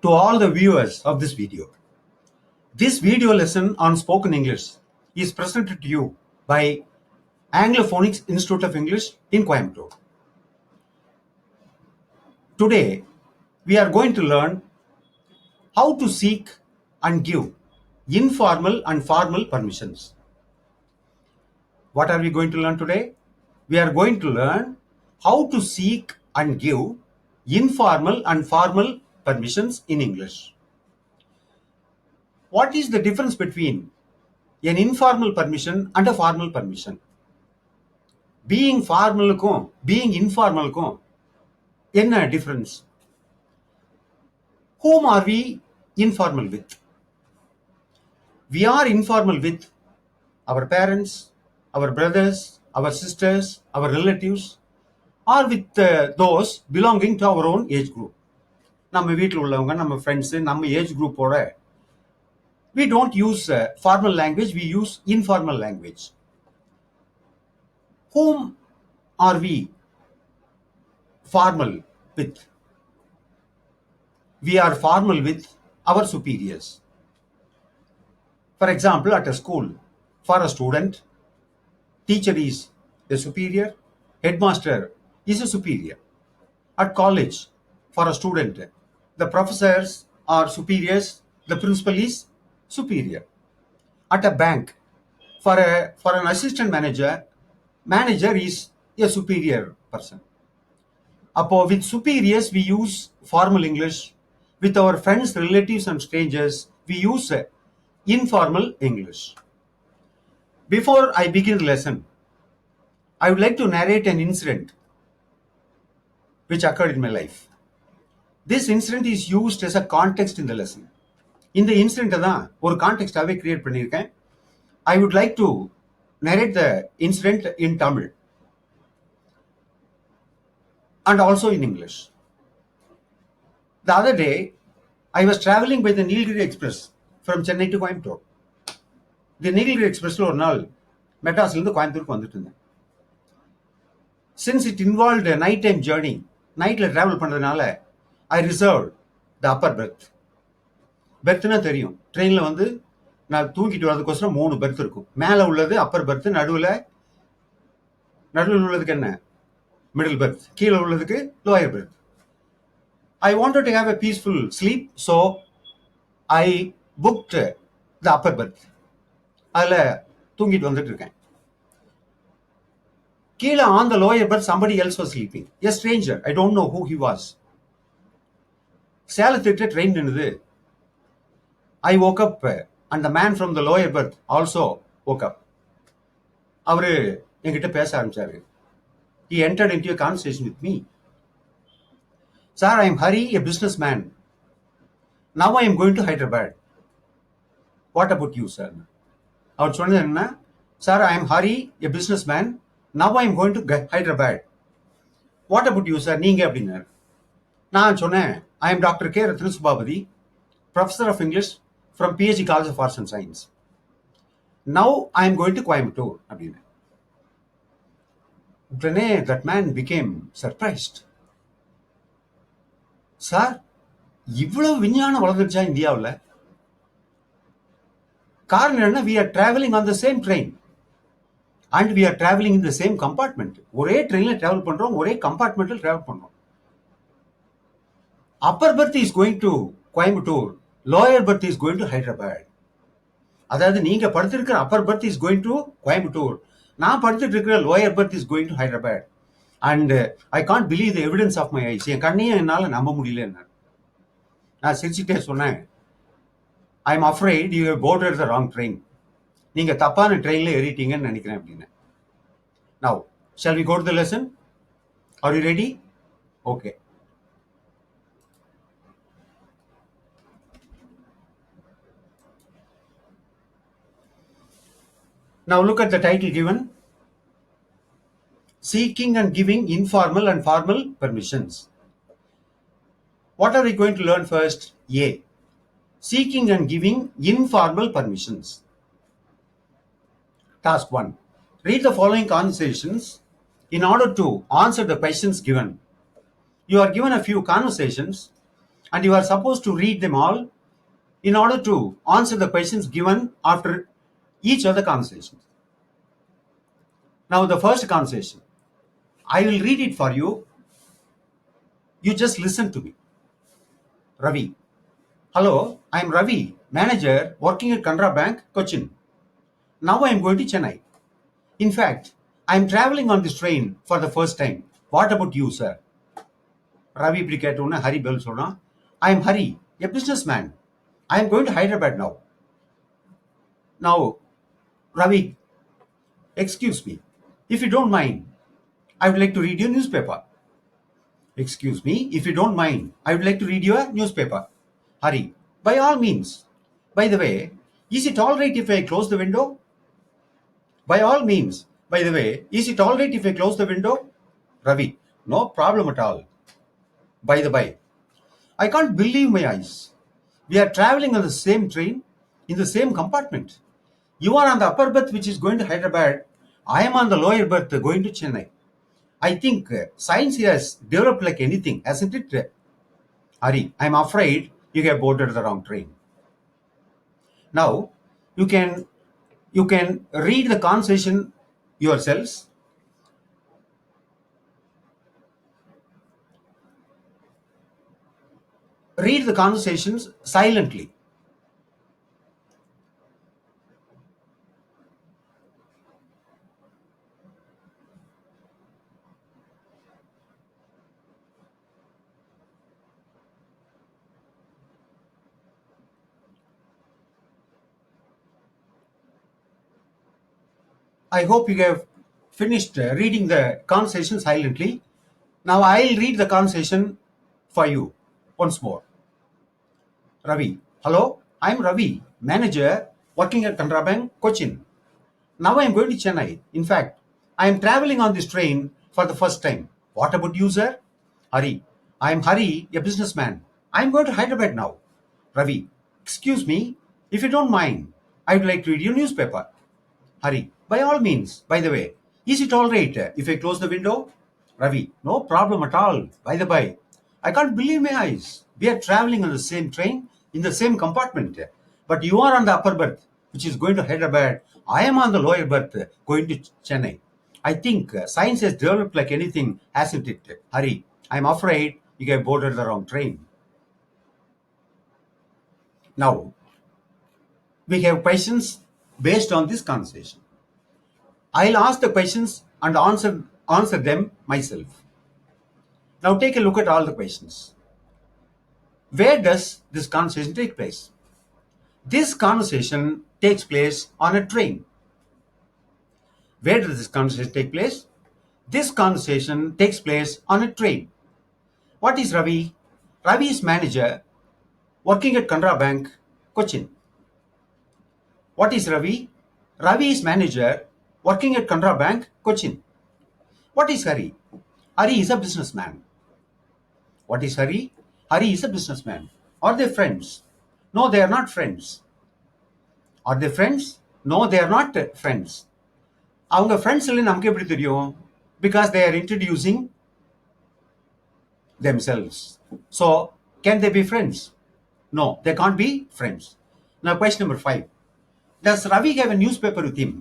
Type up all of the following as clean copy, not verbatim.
to all the viewers of this video. This video lesson on spoken English is presented to you by Anglophonics Institute of English in Coimbatore. Today, we are going to learn how to seek and give informal and formal permissions. What are we going to learn today? We are going to learn how to seek and give informal and formal permissions in English. What is the difference between an informal permission and a formal permission? Being formalக்கும் being informalக்கும் என்ன difference? Whom are we informal with? We are informal with our parents, our brothers, our sisters, our relatives, or with those belonging to our own age group. நம்ம வீட்டில் உள்ளவங்க, நம்ம friends, நம்ம age குரூப்போட we don't use formal language, we use informal language. Whom are we formal with? We are formal with our superiors. For example, at a school, for a student, teacher is a superior, headmaster is a superior. At college, for a student, the professors are superiors, the principal is superior. At a bank, for an assistant manager is a superior person. With superiors, we use formal English. With our friends, relatives, and strangers, we use informal English. Before I begin the lesson, I would like to narrate an incident which occurred in my life. This incident is used as a context in the lesson. இந்த இன்சிடென்ட்டை தான் ஒரு கான்டெக்ஸ்டாகவே create பண்ணியிருக்கேன். I would like to narrate the incident in Tamil and also in English. The other day, I was traveling by the Nilgiri Express from Chennai to Coimbatore. The Nilgiri Expressல ஒரு நாள் மெட்ராஸ்லேருந்து கோயம்புத்தூருக்கு வந்துட்டு இருந்தேன். Since it involved a night time journey, நைட்டில் travel பண்ணுறதுனால I reserved the upper berth. பெர்த்னா தெரியும், ட்ரெயினில் வந்து நான் தூங்கிட்டு வரதுக்கோசரம் 3 பெர்த் இருக்கும். மேலே உள்ளது அப்பர் பெர்த், நடுவில் உள்ளதுக்கு என்ன மிடில் பெர்த், கீழே உள்ளதுக்கு lower berth. I wanted to have a peaceful sleep, so I booked the upper berth. அதில் தூங்கிட்டு வந்துட்டு இருக்கேன். கீழே on the lower berth somebody else was sleeping, a stranger. I don't know who he was. சேலத்துக்கு train நின்னுது. I woke up and the man from the lower berth also woke up. அவரு என்கிட்ட பேச ஆரம்பிச்சாரு. He entered into a conversation with me. Sir, I am Hari, a businessman. Now I am going to Hyderabad. What about you, sir? அவர் சொன்னது என்ன? Sir, I am Hari, a businessman. Now I am going to Hyderabad. What about you, sir? நீங்க அப்படின்னாரு. நான் சொன்னேன், I am Dr. K. Ratna Subhabadi, professor of English from PhD College of Arts and Science. Now I am going to Coimbatore. அப்படின்னு. உடனே that man became surprised. Sir, இவ்வளவு விஞ்ஞானம் வளர்ந்துருச்சா இந்தியாவில்? காரணம் என்ன? we are traveling on the same train and we are traveling in the same compartment. ஒரே ட்ரெயினில் travel பண்ணுறோம், ஒரே கம்பார்ட்மெண்ட்டில் ட்ராவல் பண்ணுறோம். Appar berth is going to Coimbatore, lower berth is going to Hyderabad. அதாவது நீங்க படுத்திருக்கிற Appar berth is going to Coimbatore, நான் படுத்துட்டு இருக்கிற lower berth is going to Hyderabad. And I can't believe the evidence of my eyes. என் கண்ணையும் என்னால் நம்ப முடியல. நான் சிரிச்சுட்டே சொன்னேன், I am afraid you have boarded the wrong train. நீங்க தப்பான ட்ரெயினில் ஏறிட்டீங்கன்னு நினைக்கிறேன் அப்படின்னு. Now, shall we go to the lesson? Are you ready? Okay. Now look at the title given. Seeking and giving informal and formal permissions. What are we going to learn first? A. Seeking and giving informal permissions. Task 1. Read the following conversations in order to answer the questions given. You are given a few conversations and you are supposed to read them all in order to answer the questions given after each of the conversations. Now, the first conversation, I will read it for you. You just listen to me. Ravi. Hello, I am Ravi, manager working at Canara Bank, Cochin. Now I am going to Chennai. In fact, I am traveling on this train for the first time. What about you, sir? Ravi இப்படி கேட்டோன்னே ஹரி பதில் சொல்றான். I am Hari, a businessman. I am going to Hyderabad now. Now, Ravi, excuse me. If you don't mind, I would like to read your newspaper. Excuse me, if you don't mind, I would like to read your newspaper. Hari, by all means. By the way, is it all right if I close the window? By all means. By the way, is it all right if I close the window? Ravi, no problem at all. By the by, I can't believe my eyes. We are traveling on the same train, in the same compartment. You are on the upper berth which is going to Hyderabad. I am on the lower berth going to Chennai. I think science has developed like anything, hasn't it? Hari, I am afraid you have boarded the wrong train. Now, you can read the conversation yourselves. Read the conversations silently. I hope you have finished reading the conversation silently. Now I'll read the conversation for you once more. Ravi, hello, I'm Ravi, manager working at Canara Bank, Cochin. Now I am going to Chennai. In fact, I am traveling on this train for the first time. What about you, sir? Hari, I am Hari, a businessman. I am going to Hyderabad now. Ravi, excuse me, if you don't mind, I would like to read your newspaper. Hari, by all means. By the way, is it all right if I close the window? Ravi, no problem at all. By the by, I can't believe my eyes. We are traveling on the same train, in the same compartment. But you are on the upper berth, which is going to Hyderabad. I am on the lower berth, going to Chennai. I think science has developed like anything, hasn't it? Hari, I am afraid you have boarded the wrong train. Now, we have questions based on this conversation. I'll ask the questions and answer them myself. Now take a look at all the questions. Where does this conversation take place? This conversation takes place on a train. Where does this conversation take place? This conversation takes place on a train. What is Ravi? Ravi is manager working at Canara Bank, Cochin. What is Ravi? Ravi is manager working at Canara Bank, Cochin. What is Hari? Hari is a businessman. What is Hari? Hari is a businessman. Are they friends? No, they are not friends. Are they friends? No, they are not friends. அவங்க friends இல்லை நமக்கு எப்படி தெரியும்? Because they are introducing themselves. So, can they be friends? No, they can't be friends. Now, question number 5. Does Ravi have a newspaper with him?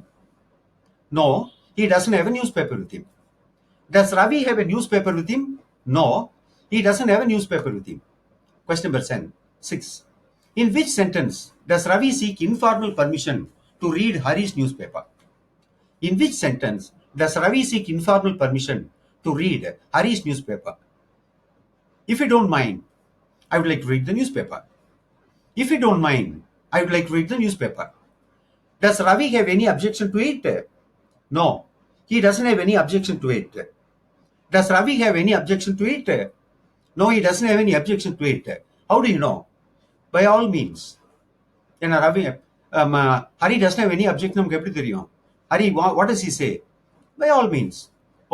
No, he doesn't have a newspaper with him. Does Ravi have a newspaper with him? No, he doesn't have a newspaper with him. Question number 6. In which sentence does Ravi seek informal permission to read Hari's newspaper? In which sentence does Ravi seek informal permission to read Hari's newspaper? If you don't mind, I would like to read the newspaper. If you don't mind, I would like to read the newspaper. Does Ravi have any objection to it? No, he doesn't have any objection to it. Does Ravi have any objection to it? No, he doesn't have any objection to it. How do you know? By all means. Ravi, Hari doesn't have any objection. நமக்கு எப்படி தெரியும்? Hari, what does he say? By all means.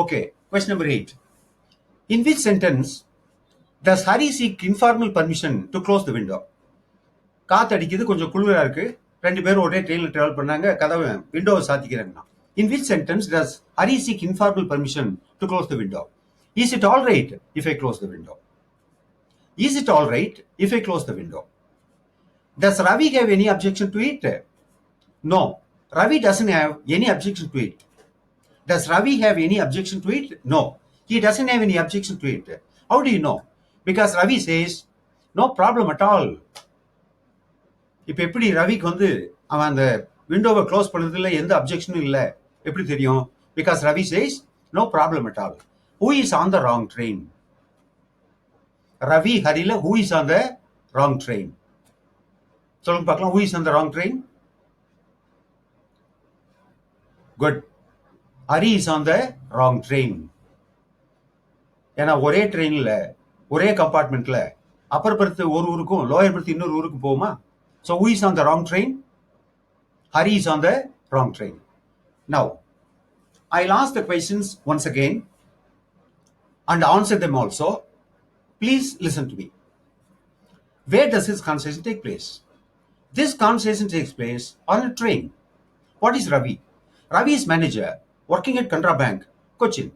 Okay, question number 8. In which sentence does Hari seek informal permission to close the window? காத்து அடிக்குது, கொஞ்சம் குளிரா இருக்கு, ரெண்டு பேரும் ஒரே ட்ரெயினில் டிராவல் பண்ணாங்க, கதவை விண்டோவை சாத்திக்கிறாங்கன்னா. In which sentence does Hari seek informal permission to close the window? Is it all right if I close the window? Is it all right if I close the window? Does Ravi have any objection to it? No, Ravi doesn't have any objection to it. Does Ravi have any objection to it? No, he doesn't have any objection to it. How do you know? Because Ravi says, no problem at all. இப்போ எப்படி ரவிக்கு வந்து அவன் அந்த விண்டோவை close பண்ணுறதுல எந்த அப்ஜெக்ஷனும் இல்லை எப்படி தெரியும்? Because Ravi says no problem at all. Who is on the wrong train? Ravi ஹரியில் who is on the wrong train? சொல்லுங்க பார்க்கலாம். Who is on the wrong train? Good. Hari is on the wrong train. ஏன்னா ஒரே ட்ரெயினில் ஒரே கம்பார்ட்மெண்ட்டில் அப்பர் பர்த் ஒரு ஊருக்கும் lower birth இன்னொரு ஊருக்கு போகுமா? So who is on the wrong train? Hari is on the wrong train. Now, I'll ask the questions once again and answer them also. Please listen to me. Where does this conversation take place? This conversation takes place on a train. What is Ravi? Ravi is manager working at Canara Bank, Cochin.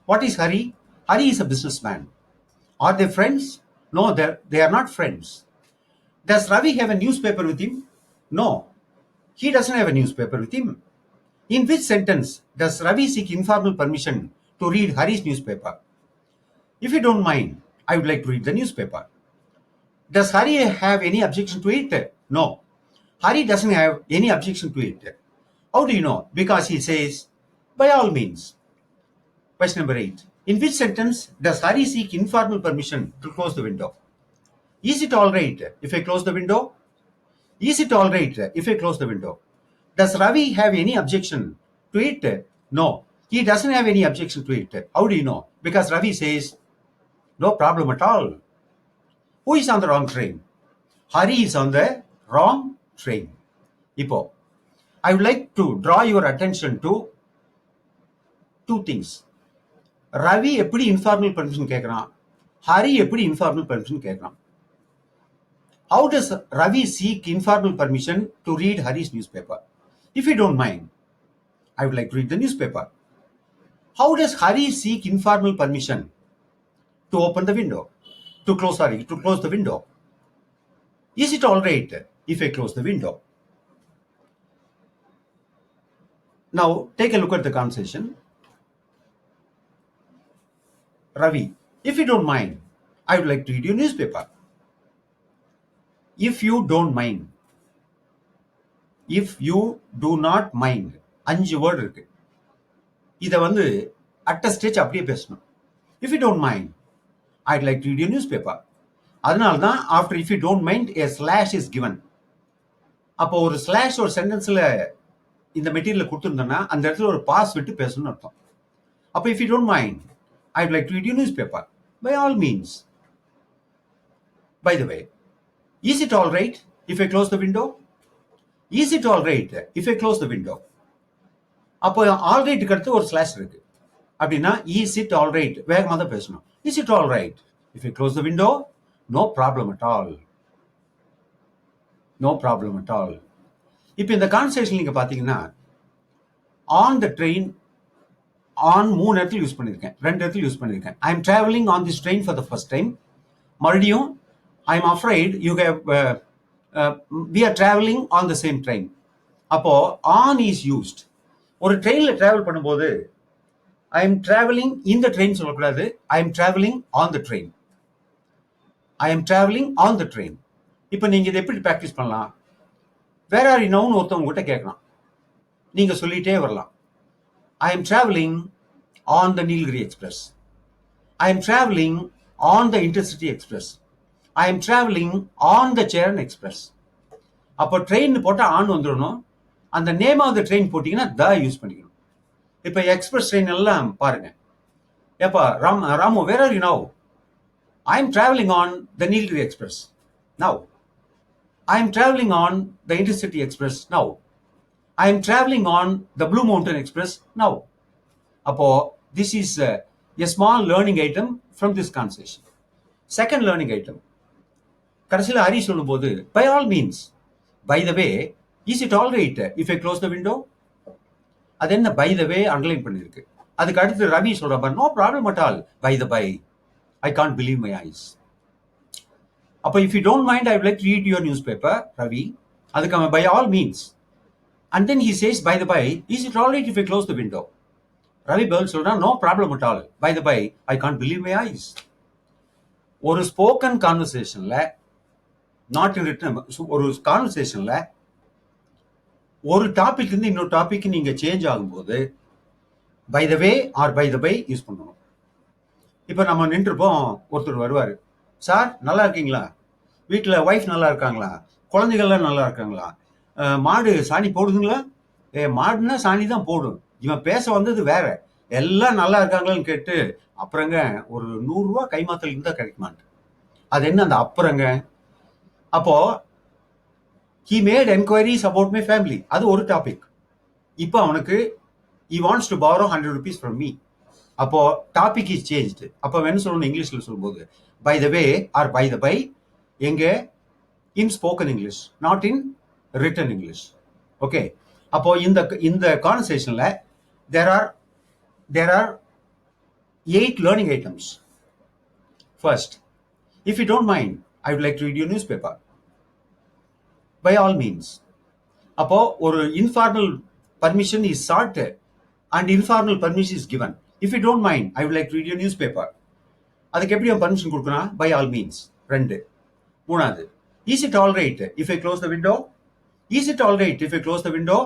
What is Hari? Hari is a businessman. Are they friends? No, they are not friends. Does Ravi have a newspaper with him? No, he doesn't have a newspaper with him. In which sentence does Ravi seek informal permission to read Hari's newspaper? If you don't mind, I would like to read the newspaper. Does Hari have any objection to it? No, Hari doesn't have any objection to it. How do you know? Because he says, by all means. Question number 8. In which sentence does Hari seek informal permission to close the window? Is it all right if I close the window? Is it all right if I close the window? Does Ravi have any objection to it? No, he doesn't have any objection to it. How do you know? Because Ravi says, no problem at all. Who is on the wrong train? Hari is on the wrong train. Ipo, I would like to draw your attention to two things. Ravi எப்படி informal permission கேட்கறான், Hari எப்படி informal permission கேட்கறான். How does Ravi seek informal permission to read Hari's newspaper? If you don't mind, I would like to read the newspaper. How does Hari seek informal permission to open the window? To close the window. Is it all right if I close the window? Now, take a look at the conversation. Ravi, if you don't mind, I would like to read your newspaper. If you don't mind, if you do not mind, 5 word இருக்கு. இதை வந்து at a stage அப்படியே பேசணும். If you don't mind, I'd like to read your newspaper. அதனால தான் after if you don't mind a slash is given. அப்போ ஒரு slash ஒரு சென்டென்ஸ்ல இந்த மெட்டீரியல் கொடுத்துருந்தோம்னா அந்த இடத்துல ஒரு பாஸ் விட்டு பேசணும்னு அர்த்தம். அப்போ if you don't mind, I'd like to read your newspaper. By all means. By the way, is it all right if I close the window? Is it all right if I close the window? அப்போ all ரைட்டுக்கு அடுத்து ஒரு slash இருக்கு. அப்படின்னா is it all right வேகமாக தான் பேசணும். Is it all right if I close the window? No problem at all. No problem at all. இப்போ இந்த கான்வர்சேஷன் நீங்க பாத்தீங்கன்னா ஆன் த ட்ரெயின் ஆன் 3 இடத்துல யூஸ் பண்ணியிருக்கேன், 2 இடத்துல யூஸ் பண்ணியிருக்கேன். ஐ am travelling on this train for the first time. மறுபடியும் I am afraid you have we are traveling on the same train. அப்போ on is used. ஒரு ட்ரெயின்ல டிராவல் பண்ணும்போது I am traveling in the train சொல்லக்கூடாது. I am traveling on the train. I am traveling on the train. இப்போ நீங்க இதை எப்படி practice பண்ணலாம்? வேர் ஆர் யூ நவுன்னு ஒருத்தவங்க கிட்ட கேட்கலாம். நீங்க சொல்லிட்டே வரலாம். I am traveling on the Nilgiri Express. I am traveling on the Intercity Express. I am traveling on the Cheran Express. அப்போ ட்ரெயின் போட்டால் ஆன் வந்துடணும். அந்த நேம் ஆஃப் த ட்ரெயின் போட்டிங்கன்னா த யூஸ் பண்ணிக்கணும். இப்போ எக்ஸ்பிரஸ் ட்ரெயின் எல்லாம் பாருங்க. ஏப்பா Ramu where are you now? I am traveling on the Nilgiri Express. Now. I am traveling on the Intercity Express. Now. I am traveling on the Blue Mountain Express. Now. அப்போ this is a small learning item from this conversation. Second learning item. கடைசியில் ஹரி சொல்லும்போது by all means, by the way, is it all right if I close the window? அது என்ன by the way underline பண்ணிருக்கு. அதுக்கு அடுத்து ரவி சொல்ற பாரு, no problem at all, by the by, I can't believe my eyes. அப்போ if you don't mind, I would like to read your newspaper, Ravi. அதுக்கு அவன் by all means. And then he says, by the by, is it all right if I close the window? Ravi Bell சொல்றான், no problem at all. By the by, I can't believe my eyes. ஒரு spoken கான்வர்சேஷன்ல, not in return, ஒரு கான்வர்சேஷன்ல ஒரு topic இருந்து இன்னொரு topic நீங்க change ஆகும்போது by the way or by the by use பண்ணணும். இப்போ நம்ம நின்றுப்போம், ஒருத்தர் வருவார், சார் நல்லா இருக்கீங்களா, வீட்டில் ஒய்ஃப் நல்லா இருக்காங்களா, குழந்தைகள்லாம் நல்லா இருக்காங்களா, மாடு சாணி போடுதுங்களா, மாடுனா சாணி தான் போடும், இவன் பேச வந்தது வேற, எல்லாம் நல்லா இருக்காங்களான்னு கேட்டு அப்புறங்க ஒரு 100 ரூபா கைமாத்தல் இருந்தால் கிடைக்குமான். அது என்ன அந்த அப்புறங்க? அப்போ he made enquiries about my family, அது ஒரு டாபிக். இப்போ அவனுக்கு he wants to borrow 100 rupees from me. அப்போ டாபிக் இஸ் சேஞ்ச்டு. அப்போ என்ன சொல்லணும் இங்கிலீஷில் சொல்லும்போது, by the way or by the by, எங்கே in spoken English, not in written English. Okay, அப்போ இந்த கான்வர்சேஷனில் there are 8 learning items. First, if you don't mind, I would like to read your newspaper. By all means. அப்போ ஒரு informal permission is sought and informal permission is given. If you don't mind, I would like to read your newspaper. அதுக்கு எப்படி permission கொடுக்கணும்? By all means. 2. 3வது, is it all right if I close the window? Is it all right if I close the window?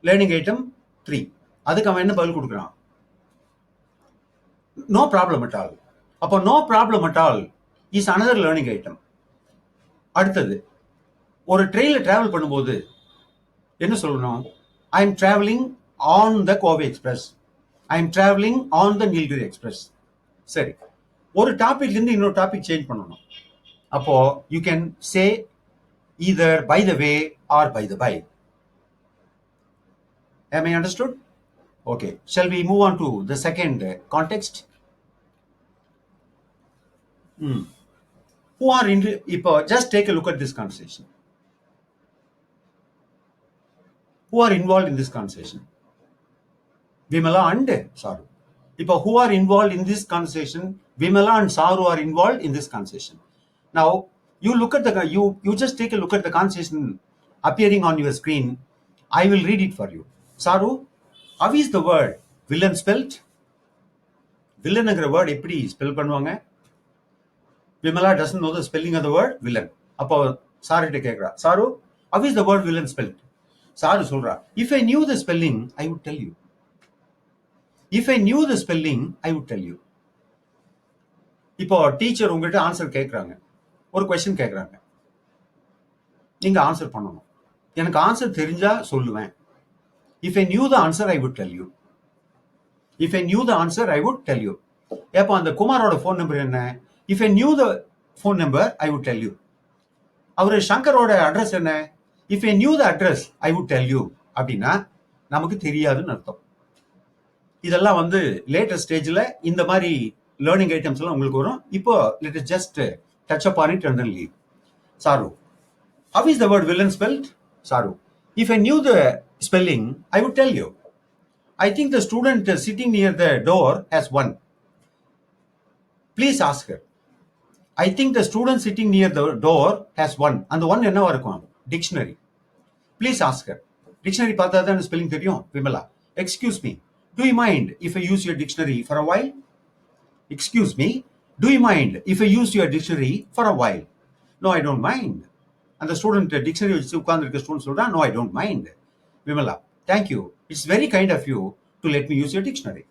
Learning item 3. அதுக்கு அவன் என்ன பதில் கொடுக்குறான்? No problem at all. அப்போ no problem at all is another learning item. அடுத்தது, ஒரு ட்ரெயினில் travel பண்ணும்போது என்ன சொல்லணும்? I am travelling on the Kovai express, I am travelling on the Nilgiri express. சரி, ஒரு டாபிக் இருந்து இன்னொரு டாபிக் சேஞ்ச் பண்ணணும். அப்போ you can say either by the way or by the by. Am I understood? Okay, shall we move on to the second context? Who are in, இப்போ just take a look at this conversation. Who are involved in this conversation? Vimala and Saru. இப்போ who are involved in this conversation? Vimala and Saru are involved in this conversation. Now you look at the you just take a look at the conversation appearing on your screen. I will read it for you. Saru, how is the word villain spelled? வில்லன்ங்கிற word எப்படி spell பண்ணுவாங்க? Vimala doesn't know the spelling of the word villain. அப்போ சாரு கிட்ட கேட்கிறா, Charu, how is the word villain spelled? Charu சொல்றா, if I knew the spelling I would tell you. If I knew the spelling I would tell you. இப்போ teacher உங்ககிட்ட answer கேட்குறாங்க, ஒரு question கேட்குறாங்க, நீங்க ஆன்சர் பண்ணணும். எனக்கு ஆன்சர் தெரிஞ்சா சொல்லுவேன். If I knew the answer I would tell you. If I knew the answer I would tell you. எப்போ அந்த குமாரோட ஃபோன் நம்பர் என்ன? If I knew the phone number I would tell you. அவர் சங்கரோட address என்ன? If I knew the address I would tell you. அப்படின்னா நமக்கு தெரியாதுன்னு அர்த்தம். இதெல்லாம் லேட்டர் ஸ்டேஜில் இந்த மாதிரி லேர்னிங் ஐட்டம்ஸ் எல்லாம் உங்களுக்கு வரும். இப்போ let is just touch upon it and then leave. Saru, how is the word villain spelled? Saru, if I knew the spelling, I would tell you. I think the student sitting near the door has one. Please ask her. I think the student sitting near the door has one. And the one என்னவா இருக்கும்? Dictionary. Please ask her. Dictionary பார்த்தா தான் spelling தெரியும். Vimala, excuse me, do you mind if I use your dictionary for a while? Excuse me, do you mind if I use your dictionary for a while? No, I don't mind. And the student dictionary வச்சு உட்கார்ந்திருக்க student சொல்றான், no, I don't mind. Vimala, thank you. It's very kind of you to let me use your dictionary.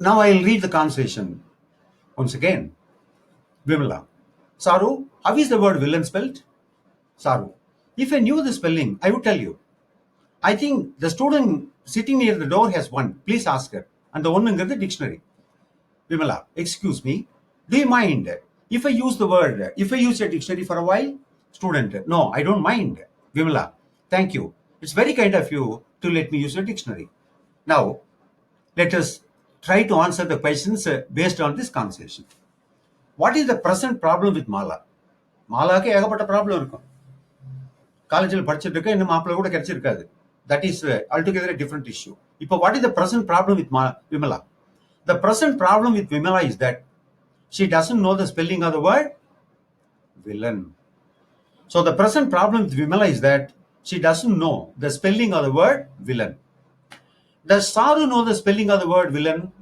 Now I'll read the conversation once again. Vimala, Saru, how is the word villain spelled? Saru, if I knew the spelling, I would tell you. I think the student sitting near the door has one. Please ask her. And the one in the dictionary. Vimala, excuse me, do you mind if I use your dictionary for a while? Student, no, I don't mind. Vimala, thank you. It's very kind of you to let me use your dictionary. Now, let us try to answer the questions based on this conversation. What is the present problem with Mala? மாலாக்கு ஏகப்பட்ட problem இருக்கும். காலேஜில் படிச்சுட்டு இருக்க, இன்னும் மாப்பிள்ளை கூட கிடைச்சிருக்காது. That is altogether a different issue. இப்போ what is the present problem with Vimala? The present problem with Vimala is that she doesn't know the spelling of the word villain. So the present problem with Vimala is that she doesn't know the spelling of the word villain. Does Saru know the spelling of the word villain?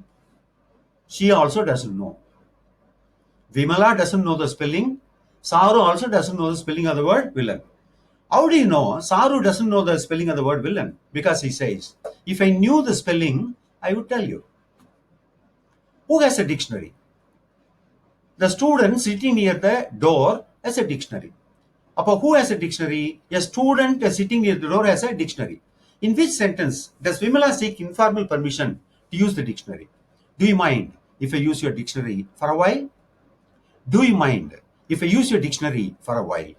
She also doesn't know. Vimala doesn't know the spelling. Saru also doesn't know the spelling of the word villain. How do you know Saru doesn't know the spelling of the word villain? Because he says, if I knew the spelling, I would tell you. Who has a dictionary? The student sitting near the door has a dictionary. Who has a dictionary? A student sitting near the door has a dictionary. In which sentence does Vimala seek informal permission to use the dictionary? Do you mind if I use your dictionary for a while? Do you mind if I use your dictionary for a while?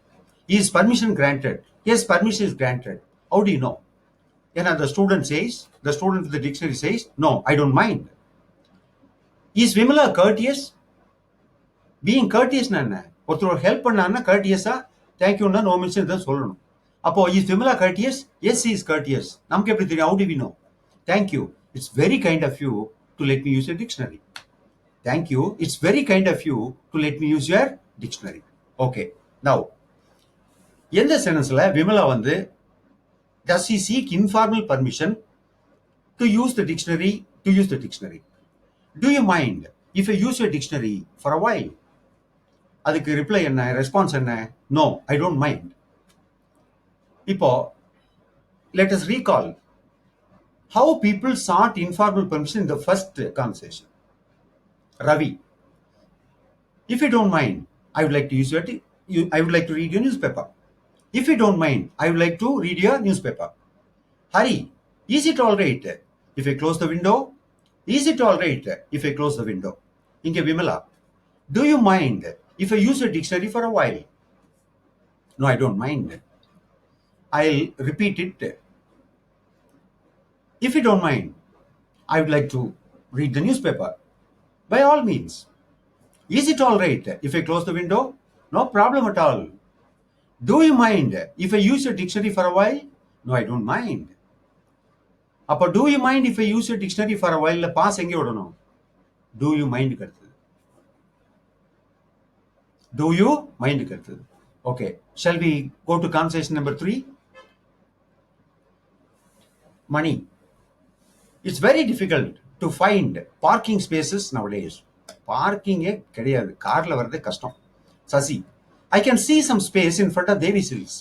Is permission granted? Yes, permission is granted. How do you know? The student with the dictionary says, no, I don't mind. Is Vimala courteous? Being courteous என்ன ஒருத்தர் help பண்ணான்னா courteous தேங்க்யூன்னா no mention தான் சொல்லணும். Is Vimala courteous? Yes, he is courteous. நமக்கு எப்படி தெரியும்? How do we know? Thank you. It's very kind of you to let me use your dictionary. Thank you. It's very kind of you to let me use your dictionary. Okay. Now, எந்த சென்டென்ஸ்ல Vimala does he seek informal permission to use the dictionary? Do you mind if I use your dictionary for a while? அதுக்கு reply என்ன, response என்ன? No, I don't mind. இப்போ let us recall how people sought informal permission in the first conversation. Ravi, if you don't mind, I would like to read your newspaper. If you don't mind, I would like to read your newspaper. Hari, is it all right if I close the window? Is it all right if I close the window? Inge Vimala, do you mind if I use a dictionary for a while? No, I don't mind. I'll repeat it. If you don't mind, I would like to read the newspaper. By all means. Is it all right if I close the window? No problem at all. Do you mind if I use your dictionary for a while? No, I don't mind. Do you mind if I use your dictionary for a while? Pass எங்கே விடணும்? Do you mind கருத்து? Do you mind கருத்து? Okay. Shall we go to conversation number 3? Money. It's very difficult to find parking spaces nowadays. Parking கிடையாது, கார்ல வரது கஷ்டம். Sasi, I can see some space in front of Devi Silks.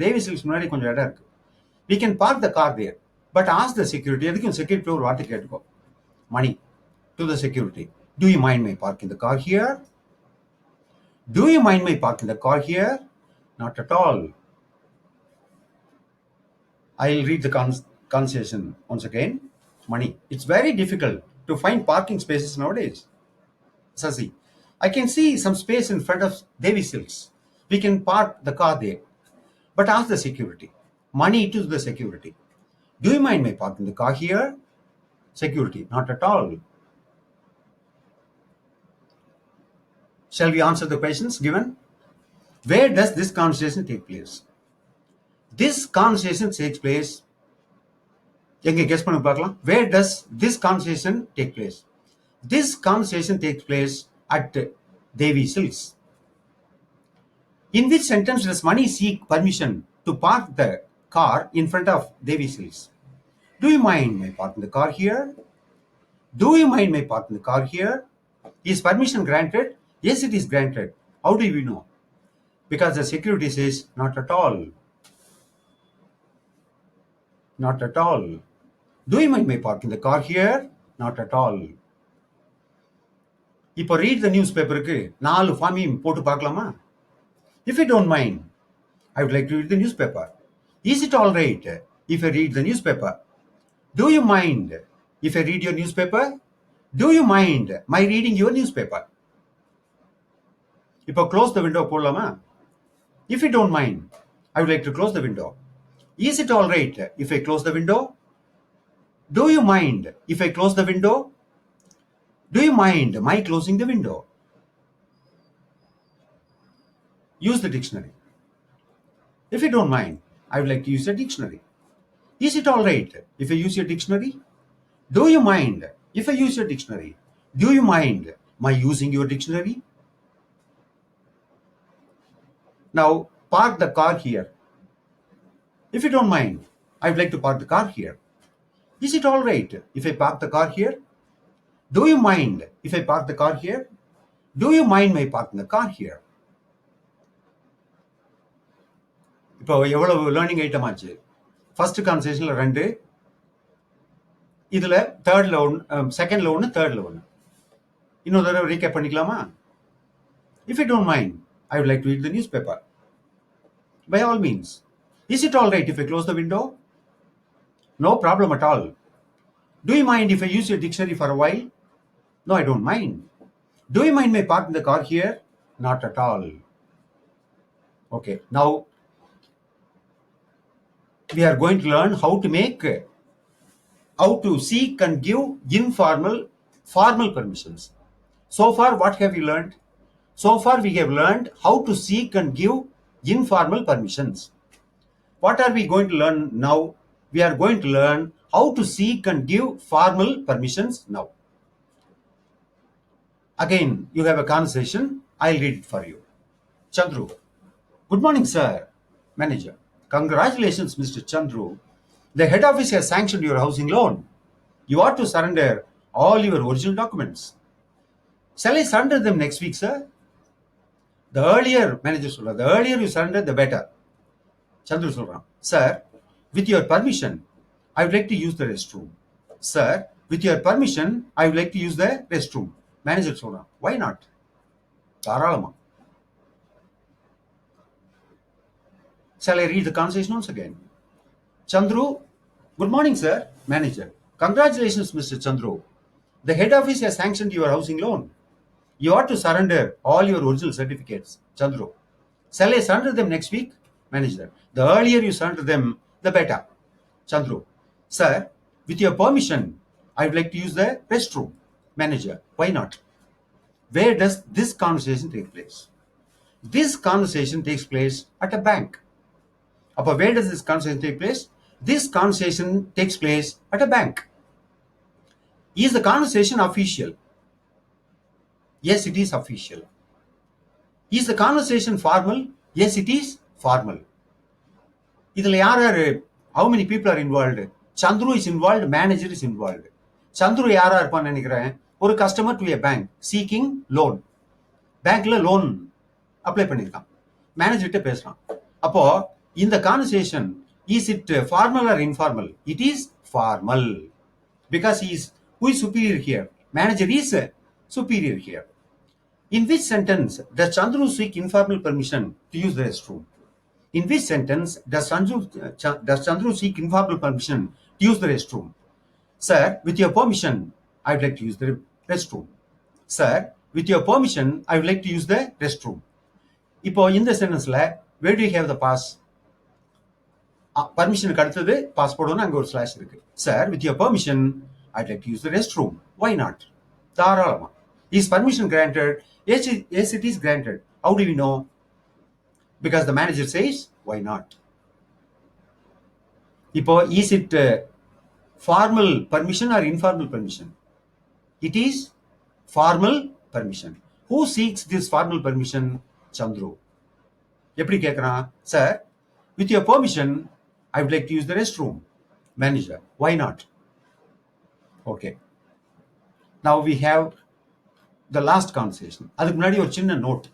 Devi Silks முன்னாடி கொஞ்சம் இடம் இருக்கு. We can park the car there. But ask the security. எதுக்கும் security ஒரு வார்த்தை கேட்டுக்கோ. Money to the security. Do you mind my parking the car here? Do you mind my parking the car here? Not at all. I'll read the conversation once again. Money. It's very difficult to find parking spaces nowadays. Sasi, I can see some space in front of Devi Silks. We can park the car there. But ask the security. Money to the security. Do you mind my parking the car here? Security. Not at all. Shall we answer the questions given? Where does this conversation take place? This conversation takes place. Guess பண்ணி பார்க்கலாம். Where does this conversation take place? This conversation takes place at Devi Silks. In which sentence does Money seek permission to park the car in front of Devi Silks? Do you mind my parking the car here? Do you mind my parking the car here? Is permission granted? Yes, it is granted. How do we know? Because the security says, not at all. Not at all. Do you mind my parking the car here? Not at all. இப்போ read the newspaperக்கு 4 ஃபார்மையும் போட்டு பார்க்கலாமா? If you don't mind, I would like to read the newspaper. Is it all right if I read the newspaper? Do you mind if I read your newspaper? Do you mind my reading your newspaper? இப்போ close the window போடலாமா? If you don't mind, I would like to close the window. Is it all right if I close the window? Do you mind if I close the window? Do you mind my closing the window? Use the dictionary. If you don't mind, I would like to use a dictionary. Is it all right if I use your dictionary? Do you mind if I use your dictionary? Do you mind my using your dictionary? Now, park the car here. If you don't mind, I would like to park the car here. Is it all right if I park the car here? Do you mind if I park the car here? Do you mind my parking the car here? இப்போ எவ்வளவு learning item ஆச்சு? First கான்வர்சேஷன்ல 2, இதுல தேர்ட்ல ஒன்று, செகண்ட்ல ஒன்று, தேர்ட்ல ஒன்று. இன்னொரு தடவை ரீகேப் பண்ணிக்கலாமா? If you don't mind, I would like to read the newspaper. By all means. Is it all right if I close the window? No problem at all. Do you mind if I use your dictionary for a while? No, I don't mind. Do you mind my parking the car here? Not at all. Okay, now we are going to learn how to seek and give formal permissions. So far, what have we learned? So far, we have learned how to seek and give informal permissions. What are we going to learn now? We are going to learn how to seek and give formal permissions now. Again, you have a conversation. I'll read it for you. Chandru. Good morning, sir. Manager. Congratulations, Mr. Chandru. The head office has sanctioned your housing loan. You ought to surrender all your original documents. Shall I surrender them next week, sir? The earlier, manager சொல்றார், the earlier you surrender, the better. Chandru சொல்றான், sir, with your permission, I would like to use the restroom. Sir, with your permission, I would like to use the restroom. Manager சொல்றான், why not? தாராளமா. Shall I read the conversation once again? Chandru, good morning, sir. Manager, congratulations, Mr. Chandru. The head office has sanctioned your housing loan. You ought to surrender all your original certificates. Chandru, shall I surrender them next week? Manager, the earlier you surrender them, the better. Chandru, sir, with your permission, I would like to use the restroom. Manager, why not? Where does this conversation take place? This conversation takes place at a bank. But where does this conversation take place? This conversation takes place at a bank. Is the conversation official? Yes, it is official. Is the conversation formal? Yes, it is formal. இதில் யார் how many people are involved? Chandru is involved, manager is involved. Chandru யாரா இருப்பான்னு நினைக்கிறேன், ஒரு customer to a bank seeking loan. பேங்க்ல loan apply பண்ணியிருக்கான், மேனேஜர்கிட்ட பேசுறான். அப்போ இந்த conversation, is it formal or informal? It is formal because who is superior here? Manager is superior here. In which sentence does Chandru seek informal permission to use the restroom? In which sentence does Chandru seek informal permission to use the restroom? Sir, with your permission, I would like to use the restroom. Sir, with your permission, I would like to use the restroom. இப்போ இந்த சென்டென்ஸ்ல where do you have the pass? பர்மிஷனுக்கு அடுத்தது pass போடணும், அங்கே ஒரு slash இருக்கு. Sir, with your permission I'd like to use the rest room. Why not? தாராளமா. Is permission granted? Yes it is granted. How do we know? Because the manager says why not. இப்போ is it formal permission or informal permission? It is formal permission. Who seeks this formal permission? Chandru. எப்படி கேட்குறான்? Sir, with your permission, I would like to use the restroom. Manager, why not? Okay. Now we have the last conversation. அதுக்கு முன்னாடி ஒரு சின்ன note.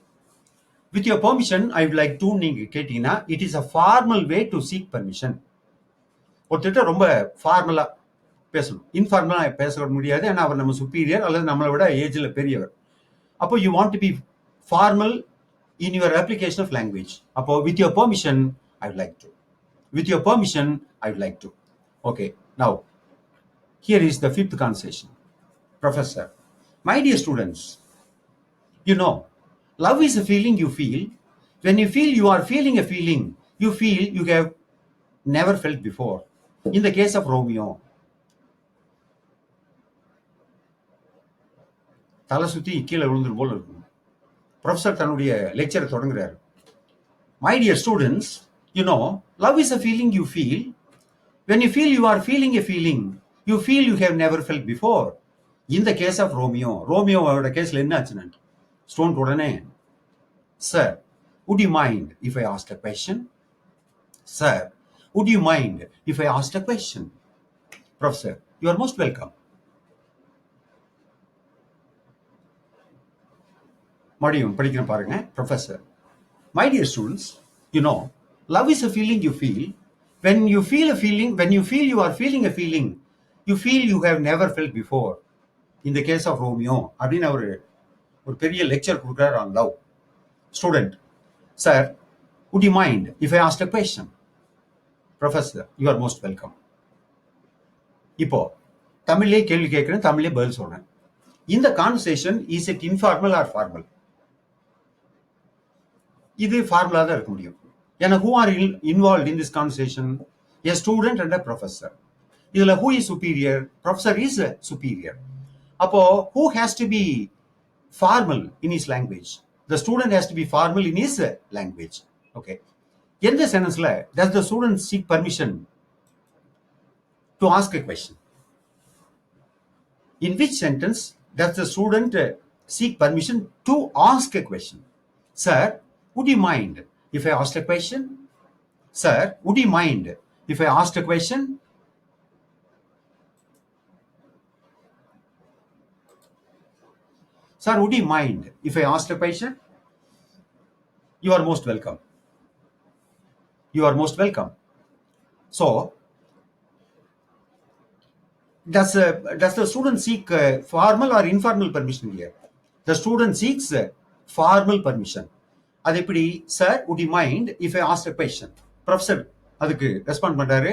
With your permission, I would like to நீங்க கேட்டீங்கன்னா, it is a formal way to seek permission. ஒருத்தட்ட ரொம்ப ஃபார்மலா பேசணும், இன்ஃபார்மலா பேச முடியாது. ஏன்னா அவர் நம்ம சுப்பீரியர் அல்லது நம்மளை விட ஏஜ்ல பெரியவர். அப்போ you want to be formal in your application of language. அப்போ with your permission, I would like to. With your permission, I would like to. Okay, now, here is the 5th conversation. Professor, my dear students, you know, love is a feeling you feel. When you feel you are feeling a feeling, you feel you have never felt before. In the case of Romeo. தலை சுத்தி கீழே விழுந்துரும் போல இருக்கும். Professor தன்னுடைய லெக்சரை தொடங்குறாரு. My dear students, you know, love is a feeling you feel. When you feel you are feeling a feeling, you feel you have never felt before. In the case of ரோமியோவோட கேஸ்ல என்ன ஆச்சுன்னு student உடனே, sir would you mind if I asked a question? Sir, would you mind if I asked a question? Professor, you are most welcome. மறுபடியும் படிக்கிறேன் பாருங்க. Professor, my dear students, you know, love is a feeling you feel. When you feel a feeling, when you feel you are feeling a feeling, you feel you have never felt before. In the case of Romeo, அப்படின்னு ஒரு பெரிய lecture கொடுக்குறாரு on love. Student, sir, would you mind if I asked a question? Professor, you are most welcome. இப்போ தமிழ்லேயே கேள்வி கேட்குறேன், தமிழ்லேயே பதில் சொல்றேன். இந்த conversation is it informal or formal? இது ஃபார்முலா தான் இருக்க முடியும். ஏன்னா who are involved in this conversation? A student and a professor. இதுல who is superior? Professor is superior. அப்போ who has to be formal in his language? The student has to be formal in his language. Okay. எந்த சென்டென்ஸ்ல does the student seek permission to ask a question? In which sentence does the student seek permission to ask a question? Sir, would you mind if I asked a question? Sir, would you mind if I asked a question? Sir, would you mind if I asked a question? You are most welcome. You are most welcome. So, does the student seek formal or informal permission here? The student seeks formal permission. அது எப்படி? Sir, would you mind if I asked a question? Professor அதுக்கு respond பண்றாரு.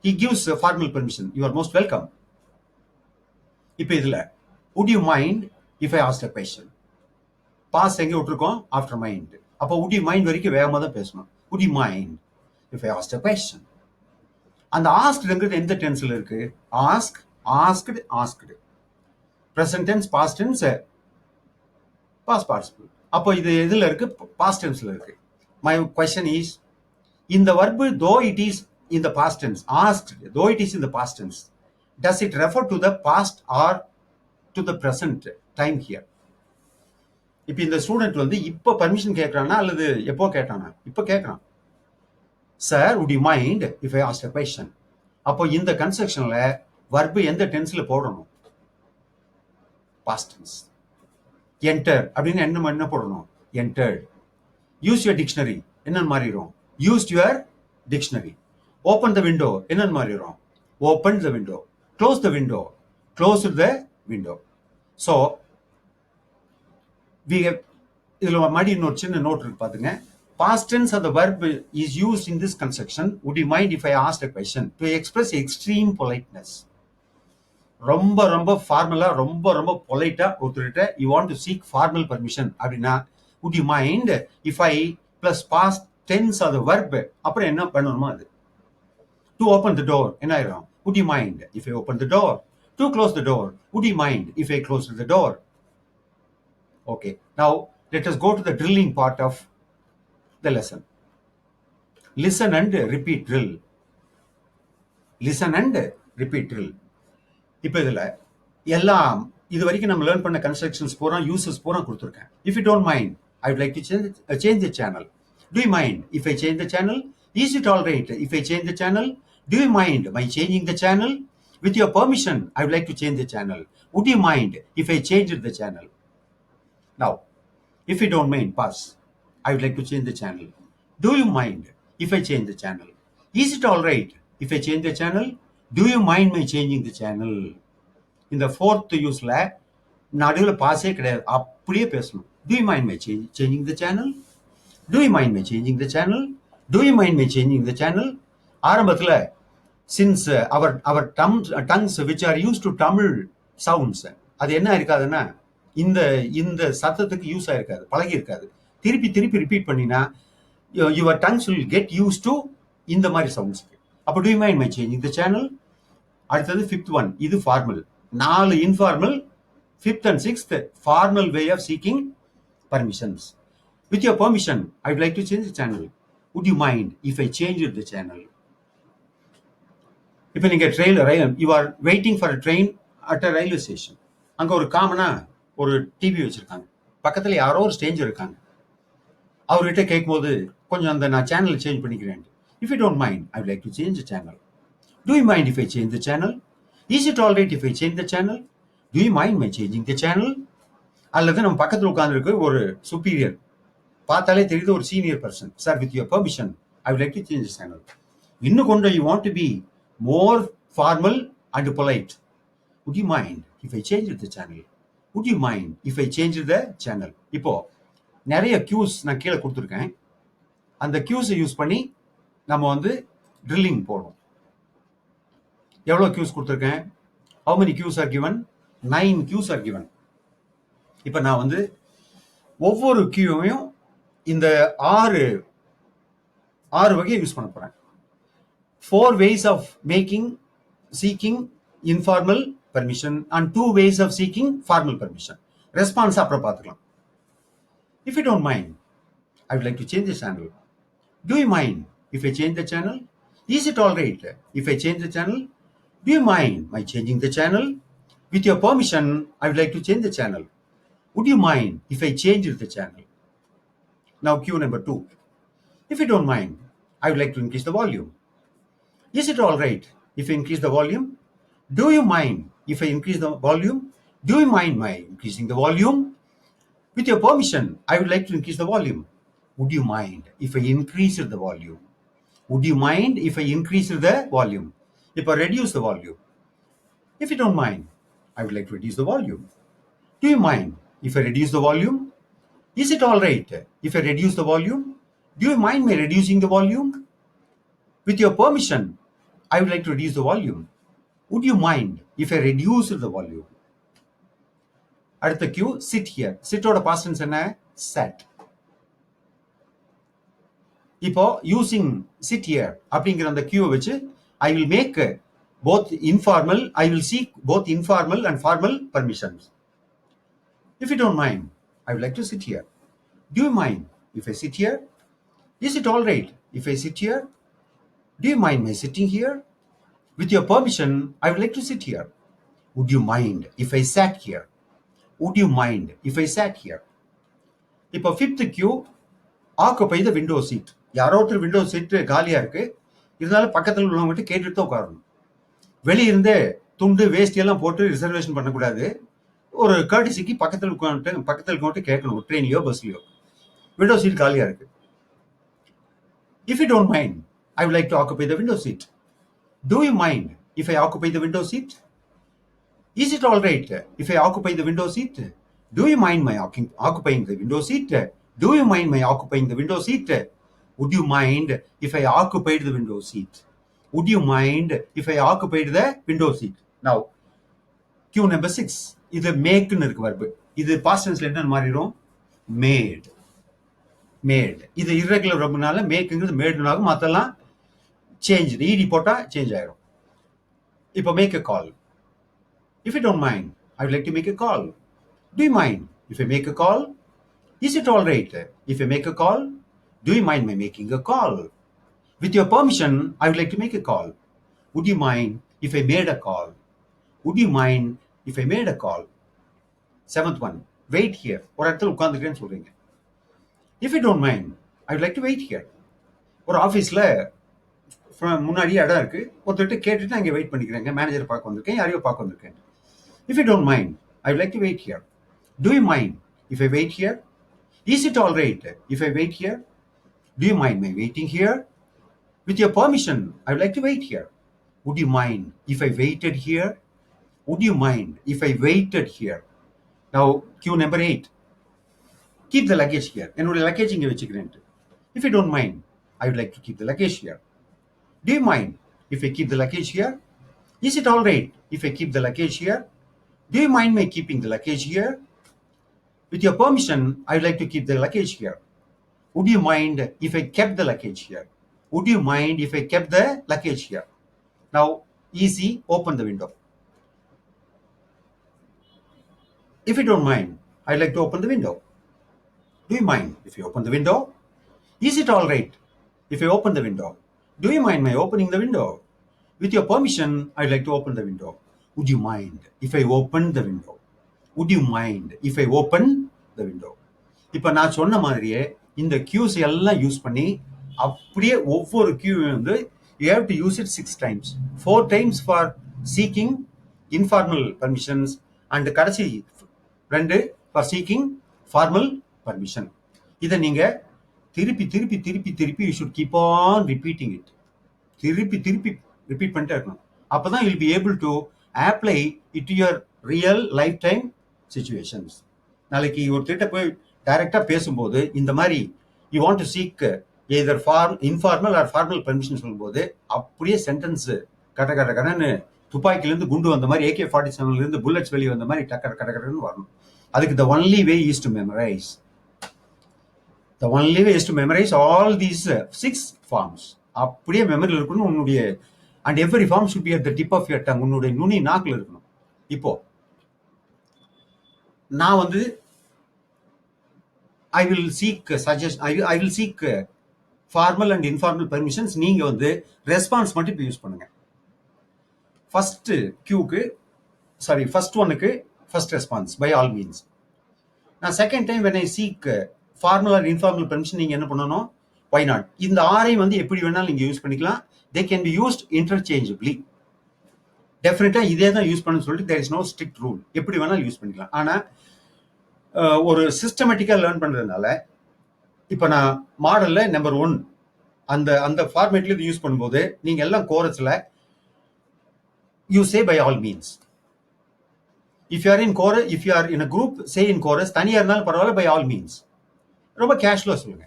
He gives formal permission. You are most welcome. இப்போ இதுல would you mind if I asked a question? Boss எங்க விட்டுருக்கோம்? After mind. அப்போ would you mind வரைக்கும் வேகமாக தான் பேசணும். Would you mind if I asked a question? அந்த ஆஸ்க்டுங்கிறது எந்த டென்ஸ்ல இருக்கு? Ask, asked, asked. Present tense, past tense, past participle. அப்போ இது எதுல இருக்கு? பாஸ்ட் டென்ஸ்ல இருக்கு. My question is, in the verb though it is in the past tense, asked though it is in the past tense, does it refer to the past or to the present time here? இப்போ இந்த student வந்து இப்போ permission கேட்கறானா அல்லது எப்போ கேட்டானா? இப்போ கேட்கறான். Sir, would you mind if I asked a question? அப்போ இந்த கன்ஸ்ட்ரக்ஷன்ல வர்பு எந்த டென்ஸ்ல போடணும்? Past tense. என்டர் அப்படின்னு என்ன போடணும்? என்டர்ட். யூஸ் யுவர் டிக்ஷனரி என்னன்னு மாறிடும்? Used your dictionary. Open the window என்னன்னு மாறிடும்? Open the window. Close the window, close the window. So இதுல மறுபடி இன்னொரு சின்ன நோட் இருக்கு பாத்துங்க. Past tense of the verb is used in this construction. Would you mind if I asked a question? To express extreme politeness. ரொம்ப ரொம்ப ஃபார்மலா, ரொம்ப ரொம்ப பொலைட்டா ஒருத்தர்கிட்ட you want to seek formal permission அப்படின்னா would you mind if I plus past tense of the verb அப்புறம் என்ன பண்ணணுமோ அது. To open the door என்ன ஆயிரும்? Would you mind if I open the door? To close the door, would you mind if I close the door? Okay, now let us go to the drilling part of the lesson. Listen and repeat drill. Listen and repeat drill. இப்போ இதுல எல்லாம் இது வரைக்கும் நம்ம learn பண்ண constructions பூரா uses பூரா கொடுத்துருக்கேன். If you don't mind, I would like to change the channel. Do you mind if I change the channel? Is it all right if I change the channel? Do you mind my changing the channel? With your permission, I would like to change the channel. Would you mind if I changed the channel? Now, if you don't mind, pass. I would like to change the channel. Do you mind if I change the channel? Is it all right if I change the channel? Do you mind my changing the channel? இந்த fourth useல நடுவில் பாஸே கிடையாது, அப்படியே பேசணும். Do you mind my changing the channel? Do you mind my changing the channel? Do you mind my changing the channel? ஆரம்பத்தில் since our tongues which are used to Tamil sounds அது என்ன இருக்காதுன்னா இந்த சத்தத்துக்கு use ஆயிருக்காது, பழகி இருக்காது. திருப்பி திருப்பி repeat பண்ணினா your tongues will get used to இந்த மாதிரி சவுண்ட்ஸ்க்கு. அப்போ do you mind my changing the channel? அடுத்தது ஃபிஃப்த் ஒன், இது formal. 4 informal, fifth and sixth formal way of seeking permissions. With your permission I would like to change the channel. Would you mind if I change the channel? இப்போ நீங்கள் you are waiting for a train at a railway station. அங்கே ஒரு காமனாக ஒரு TV வச்சுருக்காங்க, பக்கத்தில் யாரோ ஒரு ஸ்ட்ரேஞ்சர் இருக்காங்க. அவர்கிட்ட கேட்கும்போது கொஞ்சம் அந்த நான் சேனல் சேஞ்ச் பண்ணிக்கிறேன். If you don't mind, I would like to change the channel. Do you mind if I change the channel? Is it all right if I change the channel? Do you mind my changing the channel? அல்லது நம்ம பக்கத்தில் உட்காந்துருக்கு ஒரு superior, பார்த்தாலே தெரியுது ஒரு senior person. Sir, with your permission, I would like to change the channel. இன்னும் கொண்டு you want to be more formal and polite. would you mind if I change the channel? would you mind if I change the channel? இப்போ நிறைய கியூஸ் நான் கீழே கொடுத்துருக்கேன். அந்த கியூஸை use பண்ணி நம்ம வந்து ட்ரில்லிங் போடுவோம். எவ்வளோ கியூஸ் கொடுத்துருக்கேன்? how many cues are given? 9 cues are given. இப்போ நான் வந்து ஒவ்வொரு கியூவையும் இந்த ஆறு வகையை யூஸ் பண்ண போறேன். 4 ways of seeking informal permission and 2 ways of seeking formal permission. Response அப்புறம் பார்த்துக்கலாம். If you don't mind, I would like to change the channel. Do you mind if I change the channel? Is it all right if I change the channel? Do you mind my changing the channel? With your permission, I would like to change the channel. Would you mind if I change the channel? Now cue number 2. If you don't mind, I would like to increase the volume. Is it all right if I increase the volume? Do you mind if I increase the volume? Do you mind my increasing the volume? With your permission, I would like to increase the volume. Would you mind if I increase the volume? Would you mind if I increase the volume? If I reduce the volume. If you don't mind, I would like to reduce the volume. Do you mind if I reduce the volume? Is it all right if I reduce the volume? Do you mind me reducing the volume? With your permission, I would like to reduce the volume. Would you mind if I reduce the volume? அடுத்த Q sit here. Sit-ஓட past tense என்ன? sat. இப்போ using sit here அப்படிங்கிற அந்த கியூவை வச்சு I will make both informal, I will seek both informal and formal permissions. If you don't mind, I would like to sit here. Do you mind if I sit here? Is it all right if I sit here? Do you mind my sitting here? With your permission, I would like to sit here. Would you mind if I sat here? Would you mind if I sat here? இப்போ fifth Q occupy the window seat. யாரோ ஒருத்தர் window seat காலியாக இருக்கு, இருந்தாலும் பக்கத்தில் உள்ளவங்ககிட்ட கேட்டுட்டு தான் உட்காரணும். வெளியிருந்தே துண்டு வேஸ்டியெல்லாம் போட்டு ரிசர்வேஷன் பண்ணக்கூடாது. ஒரு கர்டிசிக்கு பக்கத்தில் உட்காந்துட்டு கேட்கணும், ட்ரெயின்லையோ பஸ்லையோ விண்டோ சீட் காலியாக இருக்கு. If you don't mind, I would like to occupy the window seat. Do you mind if I occupy the window seat? Is it all right if I occupy the window seat? Do you mind my occupying the window seat? Do you mind my occupying the window seat? Would you mind if I occupied the window seat? Would you mind if I occupied the window seat? Now, cue number 6. இது மேக்னு இருக்கு verb. இது past tenseல என்ன மாறிடும்? made. made. இது irregular verbனால மேக்ங்கிறது மேடுனாகும், மற்றெல்லாம் change. ED போட்டா change ஆயிடும். இப்போ make a call. If you don't mind, I would like to make a call. Do you mind if I make a call? Is it all right if I make a call? Do you mind my making a call? With your permission, I would like to make a call. Would you mind if I made a call? Would you mind if I made a call? 7th one, wait here. ஒரு இடத்துல உட்கார்ந்துக்கிறேன்னு சொல்றீங்க. If you don't mind, I would like to wait here. ஒரு ஆஃபீஸில் முன்னாடி இடம் இருக்கு, ஒருத்தர்கிட்ட கேட்டுட்டு அங்கே வெயிட் பண்ணிக்கிறேங்க. மேனேஜரை பார்க்க வந்திருக்கேன், யாரையோ பார்க்க வந்திருக்கேன். If you don't mind, I would like to wait here. Do you mind if I wait here? Is it all right if I wait here? Do you mind my waiting here? With your permission, I would like to wait here. Would you mind if I waited here? Would you mind if I waited here? Now, cue number 8. Keep the luggage here. என்னோட luggage இங்கே வச்சுக்கிறேன். If you don't mind, I would like to keep the luggage here. Do you mind if I keep the luggage here? Is it all right if I keep the luggage here? Do you mind my keeping the luggage here? With your permission, I would like to keep the luggage here. Would you mind if I kept the luggage here? Would you mind if I kept the luggage here? Now, easy, open the window. If you don't mind, I'd like to open the window. Do you mind if I open the window? Is it all right if I open the window? Do you mind my opening the window? With your permission, I'd like to open the window. Would you mind if I open the window? would you mind if I open the window? இப்போ நான் சொன்ன மாதிரியே இந்த கியூஸ் எல்லாம் use பண்ணி அப்படியே ஒவ்வொரு Q வந்து you have to use it 6 times. 4 times for seeking informal permissions and கடைசி 2 for seeking formal permission. இதை நீங்க திருப்பி திருப்பி திருப்பி திருப்பி you should keep on repeating it. திருப்பி திருப்பி ரிப்பீட் பண்ணிட்டே இருக்கணும். அப்பதான் you'll be able to apply it to your real lifetime situations. நாளைக்கு ஒருத்தர்கிட்ட போய் டைரக்டா பேசும்போது இந்த மாதிரி you want to seek either informal or formal permission சொல்லும்போது அப்படியே சென்டென்ஸ் கட்ட கட்ட கடன்னு துப்பாக்கிலேருந்து குண்டு வந்த மாதிரி AK-47 இருந்து புல்லட்ஸ் வெளியே வந்த மாதிரி டக்கர கட கடன்னு வரணும். அதுக்கு the only way is to memorize. The only way is to memorize all these 6 forms. அப்படியே மெமரியில் இருக்கணும் உன்னுடைய. And every form should be at the tip of your tongue. உன்னுடைய நுனி நாக்கில் இருக்கணும். இப்போ நான் வந்து I will seek formal and informal permissions. நீங்க வந்து ரெஸ்பான்ஸ் மட்டும் யூஸ் பண்ணுங்க. ஃபர்ஸ்ட் ஒன்னுக்கு first response by all means. நான் second time when I seek formal or informal permission நீங்க என்ன பண்ணணும்? why not? இந்த ஆரையும் வந்து எப்படி வேணாலும் நீங்க யூஸ் பண்ணிக்கலாம். they can be used interchangeably. டெஃபினட்டா இதே தான் யூஸ் பண்ணணும்னு சொல்லிட்டு there is no strict rule. எப்படி வேணாலும் யூஸ் பண்ணிக்கலாம். ஆனா ஒரு சிஸ்டமேட்டிக்கா லேர்ன் பண்றதுனால இப்ப நான் மாடல்ல நம்பர் 1 அந்த ஃபார்மேட்ல இது யூஸ் பண்ணும்போது நீங்க எல்லாம் கோரஸ்ல you say by all means. If you are in a group, say in chorus. தனியா இருந்தாலும் பரவாயில்ல, பை ஆல் மீன்ஸ். ரொம்ப கேஷுவலா சொல்லுங்க.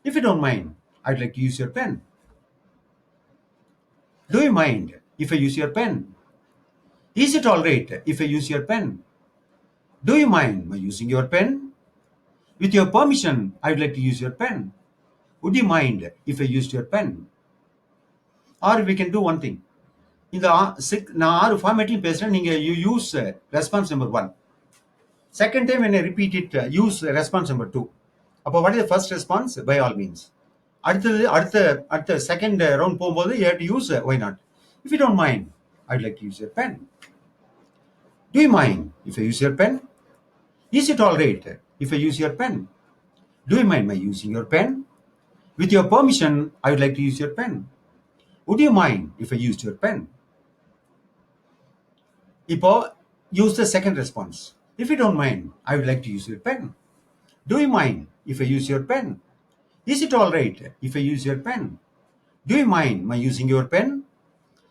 If you don't mind, I'd like to use your pen. Do you mind if I use your pen? Is it all right if I use your pen? Do you mind my using your pen? With your permission, I would like to use your pen. Would you mind if I used your pen? Or we can do one thing. இந்த நான் 6 ஃபார்மேட்லையும் பேசுறேன். நீங்க you use response number 1. Second time when I repeat it, use response number 2. அப்போ what is the first response? By all means. அடுத்த second round போகும்போது you have to use why not. If you don't mind, I'd like to use your pen. Do you mind if I use your pen? Is it all right if I use your pen? Do you mind my using your pen? With your permission, I would like to use your pen. Would you mind if I used your pen? இப்போ use the second response. If you don't mind, I would like to use your pen. Do you mind if I use your pen? Is it all right if I use your pen? Do you mind my using your pen?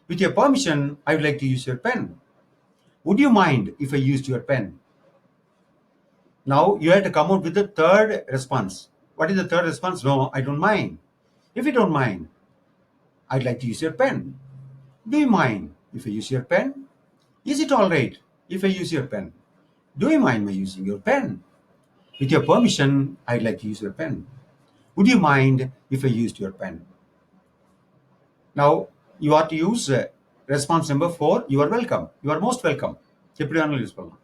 With your permission, I would like to use your pen. Would you mind if I used your pen? Now you have to come out with the third response. What is the third response? No, I don't mind. If you don't mind, I'd like to use your pen. Do you mind if I use your pen? Is it all right if I use your pen? Do you mind my using your pen? With your permission, I'd like to use your pen. Would you mind if I used your pen? Now you are to use response number 4. You are welcome. You are most welcome. எப்படி வேணாலும் use பண்ணலாம்.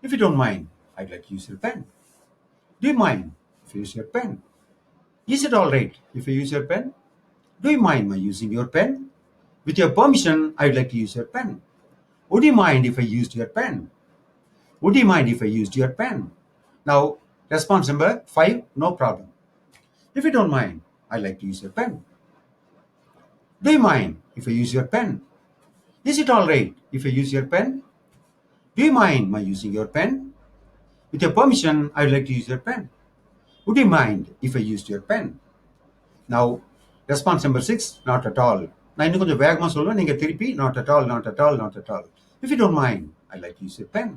If you don't mind, I'd like to use your pen. Do you mind if I use your pen? Is it all right if I use your pen? Do you mind my using your pen? With your permission, I'd like to use your pen. Would you mind if I used your pen? Would you mind if I used your pen? Now, response number 5, no problem. If you don't mind, I'd like to use your pen. Do you mind if I use your pen? Is it all right if I use your pen? Do you mind my using your pen? With your permission, I would like to use your pen. Would you mind if I used your pen? Now, response number 6, not at all. நான் இன்னும் கொஞ்சம் வேகமாக சொல்லுவேன். நீங்கள் திருப்பி not at all, not at all, not at all. If you don't mind, I'd like to use your pen.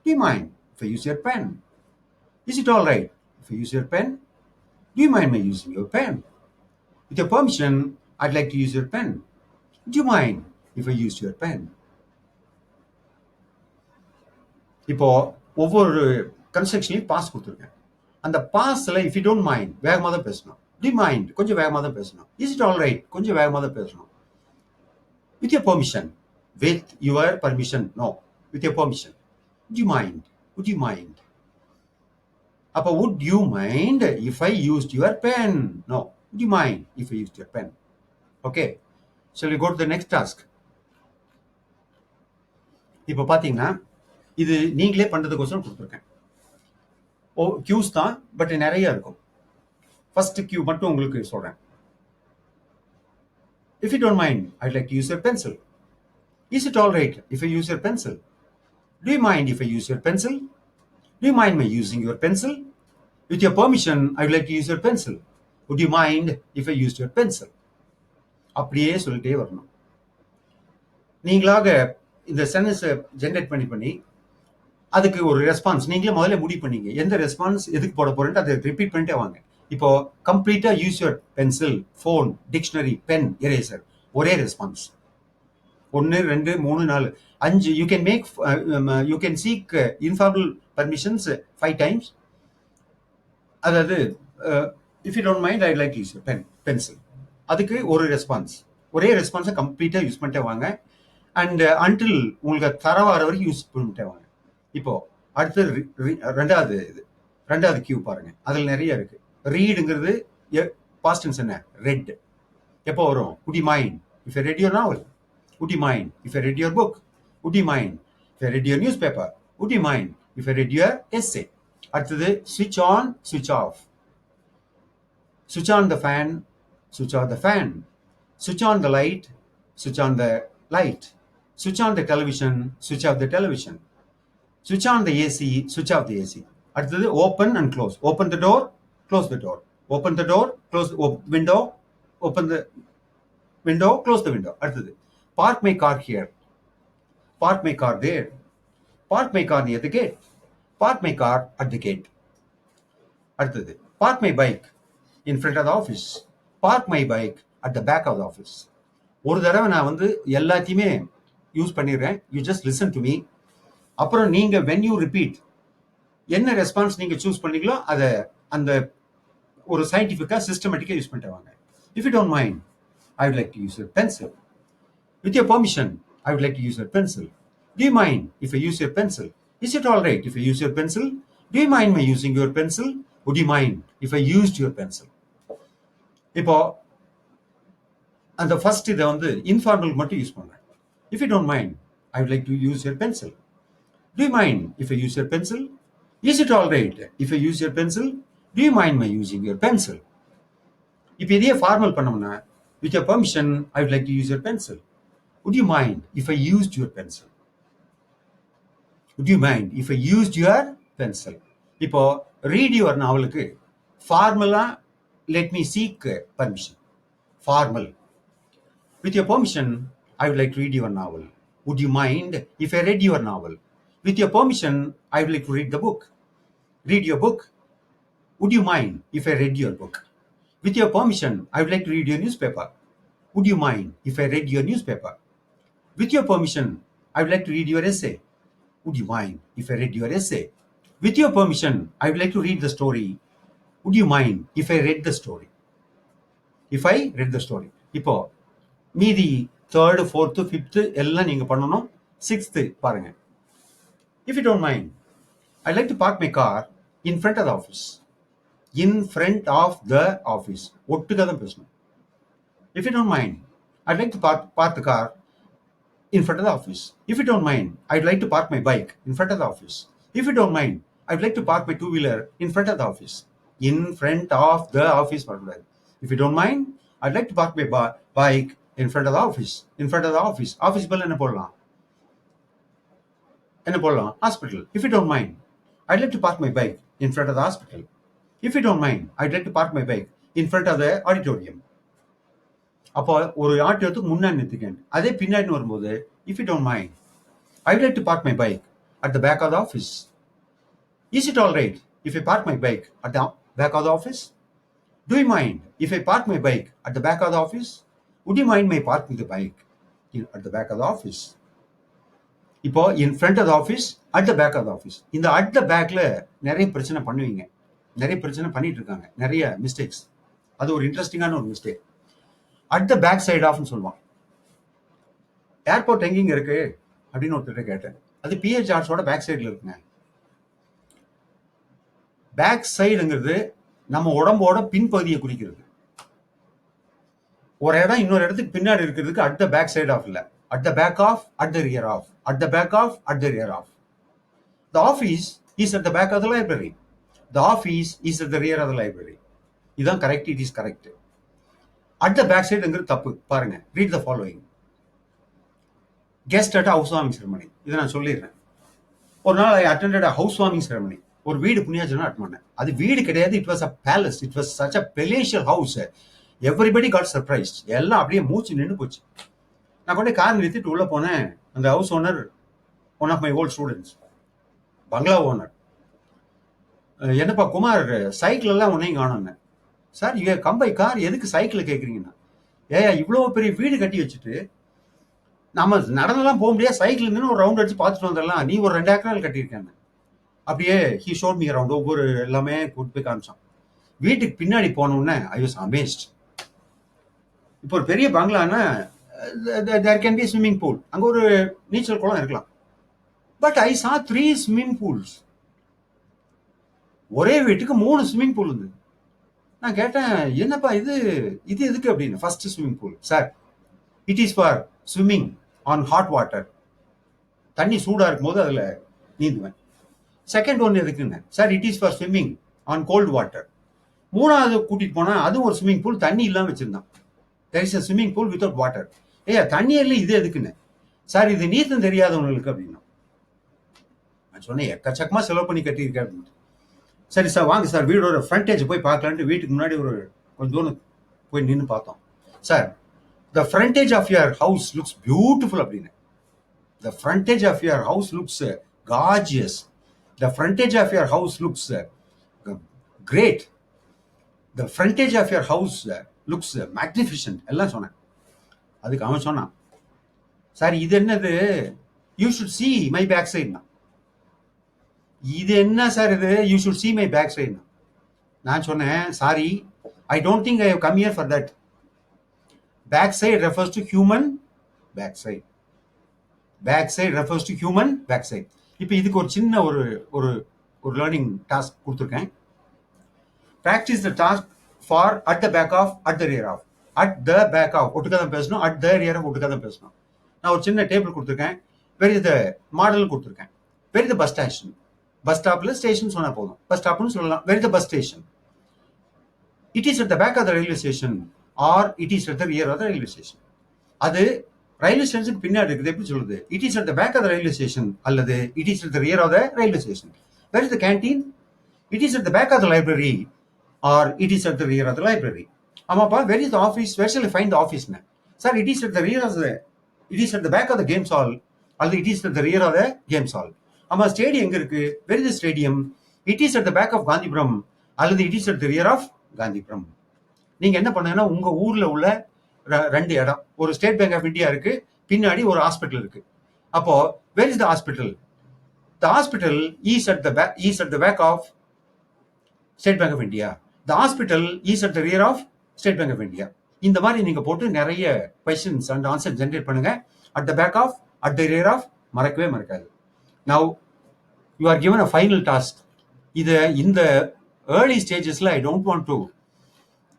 Do you mind if I use your pen? Is it all right if I use your pen? Do you mind my using your pen? With your permission, I'd like to use your pen. Do you mind if I used your pen? இப்போ ஒவ்வொரு கன்ஸ்ட்ரக்ஷன்லையும் pass கொடுத்துருக்கேன். அந்த பாஸ்ல if you don't mind வேகமாக தான் பேசணும். D mind கொஞ்சம் வேகமாக தான் பேசணும். இஸ் இட் ஆல் ரைட் கொஞ்சம் வேகமாக தான் பேசணும். With your permission, with your permission, no, with your permission. Would you mind, would you mind. அப்போ would you mind if I used your pen? No, would you mind if I used your pen? Okay, shall we go to the next task. இப்போ பார்த்தீங்கன்னா இது நீங்களே பண்றதுக்கோசரம் கொடுத்துருக்கேன். கியூஸ் தான், but நிறைய இருக்கும். First Q மட்டும் உங்களுக்கு சொல்றேன். If you don't mind, I'd like to use your pencil. Is it all right if I use your pencil? Do you mind if I use your pencil? Do you mind my using your pencil? With your permission, I would like to use your pencil. Would you mind if I used your pencil? அப்படியே சொல்லிட்டே வரணும். நீங்களாக இந்த சென்டென்ஸை generate பண்ணி அதுக்கு ஒரு response நீங்களே முதல்ல முடிவு பண்ணீங்க. எந்த ரெஸ்பான்ஸ் எதுக்கு போட போறேன்ட்டு அதை ரிப்பீட் பண்ணிட்டே வாங்க. இப்போ கம்ப்ளீட்டா use your pencil, phone, dictionary, pen, eraser, ஒரே response. 1 2 3 4 5. You can seek informal permissions 5 times. அதாவது if you don't mind I like use pencil, அதுக்கு ஒரு ரெஸ்பான்ஸ், ஒரே ரெஸ்பான்ஸை கம்ப்ளீட்டா யூஸ் பண்ணிட்டே வாங்க. அண்ட் அன்டில் உங்களுக்கு தரவார வரைக்கும் யூஸ் பண்ணிட்டே வாங்க. இப்போ அடுத்தது ரெண்டாவது கியூ பாருங்க. அதில் நிறைய இருக்கு. ரீடுங்கிறது பாஸ்ட் டென்ஸ் என்ன? ரெட். எப்போ வரும்? would you mind if I read your novel? would you mind if I read your book? would you mind if I read your newspaper? would you mind if I read your essay? அடுத்தது switch on, switch off. switch on the fan, switch off the fan. switch on the light, switch on the light. switch on the television, switch off the television. switch on the AC, switch off the AC. அடுத்தது open and close. open the door, close the door. open the door, close the window, open the window, close the window. அடுத்தது park my car here, park my car there, park my car near the gate, park my car at the gate. அடுத்தது park my bike in front of the office, park my bike at the back of the office. ஒரு தடவை நான் எல்லாத்தையுமே use பண்ணிடுறேன். You just listen to me. அப்புறம் நீங்க when you repeat என்ன response நீங்க சூஸ் பண்ணீங்களோ அதை அந்த ஒரு சயின்டிஃபிக்கா சிஸ்டமேட்டிக்கா யூஸ் பண்ணிட்டு வாங்க. If you don't mind I would like to use your pencil. With your permission I would like to use your pencil. To you mind if I use your pencil? Is it all right if I use your pencil? To you mind my using your pencil? Would you mind if I used your pencil? இப்போ அந்த first இதை informal மட்டும் use பண்றேன். If you don't mind I would like to use your pencil. Do you mind if I use your pencil? Is it all right if I use your pencil? Do you mind my using your pencil? இப்போ இதையே formal பண்ணோம்னா, with your permission, I would like to use your pencil. Would you mind if I used your pencil? Would you mind if I used your pencil? இப்போ read your நாவலுக்கு ஃபார்மலா let me seek permission. Formal. With your permission, I would like to read your novel. Would you mind if I read your novel? With your permission, I would like to read the book. Read your book. Would you mind if I read your book? With your permission, I would like to read your newspaper. Would you mind if I read your newspaper? With your permission, I would like to read your essay. Would you mind if I read your essay? With your permission, I would like to read the story. Would you mind if I read the story? If I read the story. இப்போ மீதி 3rd 4th 5th எல்லாம் நீங்க பண்ணணும். 6th பாருங்க. If you don't mind, I'd like to park my car in front of the office. In front of the office. ஒட்டுக்கா தான் பேசணும். If you don't mind, I'd like to park the car in front of the office. If you don't mind, I'd like to park my bike in front of the office. If you don't mind, I'd like to park my two-wheeler in front of the office. In front of the office. If you don't mind, I'd like to park my bike in front of the office. In front of the office. Office bell என்ன போடலாம்? என்ன போடலாம்? Hospital. If you don't mind, I'd like to park my bike in front of the hospital. If you don't mind, I'd like to park my bike in front of the auditorium. அப்போ ஒரு ஆட்டோத்துக்கு முன்னாடி நிறுத்திக்கேன். அதே பின்னாடி வரும்போது if you don't mind, I'd like to park my bike at the back of the office. Is it all right if I park my bike at the back of the office? Do you mind if I park my bike at the back of the office? Would you mind my parking the bike at the back of the office? இப்போ in front of the office, at the back of the office. இந்த at the backல நிறைய பிரச்சனை பண்ணுவீங்க. நிறைய பிரச்சனை பண்ணிட்டு இருக்காங்க. நிறைய மிஸ்டேக்ஸ். அது ஒரு இன்ட்ரெஸ்டிங்கான ஒரு mistake. At the back side ஆஃப்னு சொல்லுவான். ஏர்போர்ட் எங்கேங்க இருக்கு அப்படின்னு ஒருத்தர் கேட்டேன். அது பிஹெச் ஆர்ட்ஸோட பேக் சைடில் இருக்குங்க. பேக் சைடுங்கிறது நம்ம உடம்போட பின்பகுதியை குறிக்கிறது. ஒரு இடம் இன்னொரு இடத்துக்கு பின்னாடி இருக்கிறதுக்கு at the back side of இல்லை. At the back of, at the rear of. At the back of, at the rear of. The office is at the back of the library. The office is at the rear of the library. இதுதான் correct. It is correct. At the back சைடுங்கிறது தப்பு. பாருங்க, read the following. Guest at house warming ceremony. இதை நான் சொல்லிடுறேன். ஒரு நாள் I attended house warming ceremony. ஒரு வீடு புண்ணியாச்சனா அட் பண்ணேன். அது வீடு கிடையாது. It was a palace. It was such a palatial house. Everybody got surprised. எல்லாம் அப்படியே மூச்சு நின்று போச்சு. நான் கொண்டு கார் நிறுத்திட்டு உள்ள போனேன். அந்த house owner one of my old students, bungalow owner. என்னப்பா குமார், சைக்கிள் எல்லாம் ஒன்னையும் காணும்னு. Sir, you come by car, எதுக்கு சைக்கிள் கேட்குறீங்கன்னா? ஏயா, இவ்வளோ பெரிய வீடு கட்டி வச்சுட்டு நம்ம நடந்தெல்லாம் போக முடியாது, சைக்கிள் இருந்து ஒரு ரவுண்ட் அடிச்சு பார்த்துட்டு வந்துடலாம், நீ ஒரு 2 ஏக்கரால் கட்டியிருக்கேன்னு. அப்படியே ஹி ஷோட் மீ அரவுண்ட். ஒவ்வொரு எல்லாமே கூட்டு போய் காமிச்சான். வீட்டுக்கு பின்னாடி போனோடனே ஐ வாஸ் அமேஸ்ட். இப்போ ஒரு பெரிய பங்களான்னா there can be swimming pool, அங்கே ஒரு நீச்சல் குளம் இருக்கலாம். பட் ஐ சா 3 ஸ்விம்மிங் பூல்ஸ். ஒரே வீட்டுக்கு 3 ஸ்விம்மிங் பூல் இருந்தது. நான் கேட்டேன், என்னப்பா இது இது எதுக்கு அப்படின்னு. First swimming pool, sir it is for swimming on hot water. தண்ணி சூடாக இருக்கும்போது அதில் நீந்துவேன். செகண்ட் ஒன் எதுக்குங்க? Sir it is for swimming on cold water. மூணாவது கூட்டிட்டு போனால் அதுவும் ஒரு ஸ்விம்மிங் பூல், தண்ணி இல்லாமல் வச்சிருந்தான். There is a swimming pool without water. ஏயா, தண்ணி இல்லை, இது எதுக்குன்னு? சார் இது நீத்தம் தெரியாதவங்களுக்கு அப்படின்னா. நான் சொன்னேன், எக்கச்சக்கமாக செலவு பண்ணி கட்டியிருக்கேன் அப்படின்னு. சரி சார், வாங்க சார் வீடோட ஃப்ரண்டேஜ் போய் பார்க்கலான்ட்டு வீட்டுக்கு முன்னாடி ஒரு கொஞ்சம் தூரம் போய் நின்று பார்த்தோம். Sir, the frontage of your house looks beautiful அப்படின்னு. The frontage of your house looks gorgeous. The frontage of your house looks great. The frontage of your house looks magnificent எல்லாம் சொன்னேன். அதுக்கு அவன் சொன்னான், சார் இது என்னது, you should see my back சைட்னா. இது என்ன சார் இது, you should see my back சைட்னா. நான் சொன்னேன், sorry, I don't think I have come here for that. Back side refers to human back side. Back side refers to human back side. இப்போ இதுக்கு ஒரு சின்ன ஒரு ஒரு ஒரு லேர்னிங் டாஸ்க் கொடுத்துருக்கேன். Practice the task for at the back of, at the rear of. At the back of ஒட்டுக்காக தான் பேசணும், அட் த ரியர் ஆஃப் ஒட்டுக்காக தான் பேசணும். நான் ஒரு சின்ன டேபிள் கொடுத்துருக்கேன். வெரி த மாடல் கொடுத்துருக்கேன். Where the bus station. Bus ஸ்டாப்ல ஸ்டேஷன் சொன்னா போதும், பஸ் ஸ்டாப்னு சொல்லலாம். Where the bus station. It is at the back of the railway station or it is at the rear of the railway station. அது railway ஸ்டேஷனுக்கு பின்னாடி இருக்குது. எப்படி சொல்லுது? It is at the back of the railway station அல்லது it is at the rear of the railway station. Where is the canteen? It is at the back of the library or it is at the rear of the library. ஆமாப்பா, where is the office? Where shall I find the ஆஃபீஸ்னு. Sir it is at the rear of the, it is at the back of the games hall அல்லது it is at the rear of the games hall. ஆமா, stadium எங்க இருக்கு? Where is the stadium? It is at the back of Gandhipuram அல்லது it is at the rear of Gandhipuram. நீங்க என்ன பண்ணுங்கன்னா, உங்க ஊர்ல உள்ள 2 இடம், ஒரு ஸ்டேட் பேங்க் ஆஃப் இந்தியா இருக்கு, பின்னாடி ஒரு ஹாஸ்பிட்டல் இருக்கு. அப்போ where is the hospital? The hospital is at the back of State Bank of India. The hospital is at the rear of State Bank of India. இந்த மாதிரி நீங்க போட்டு நிறைய கொஸ்டின்ஸ் அண்ட் ஆன்சர் ஜென்ரேட் பண்ணுங்க. At the back of, at the rear of மறக்கவே மறக்காது. Now you are given a final task. இது இந்த ஏர்லி ஸ்டேஜஸ்ல I don't want to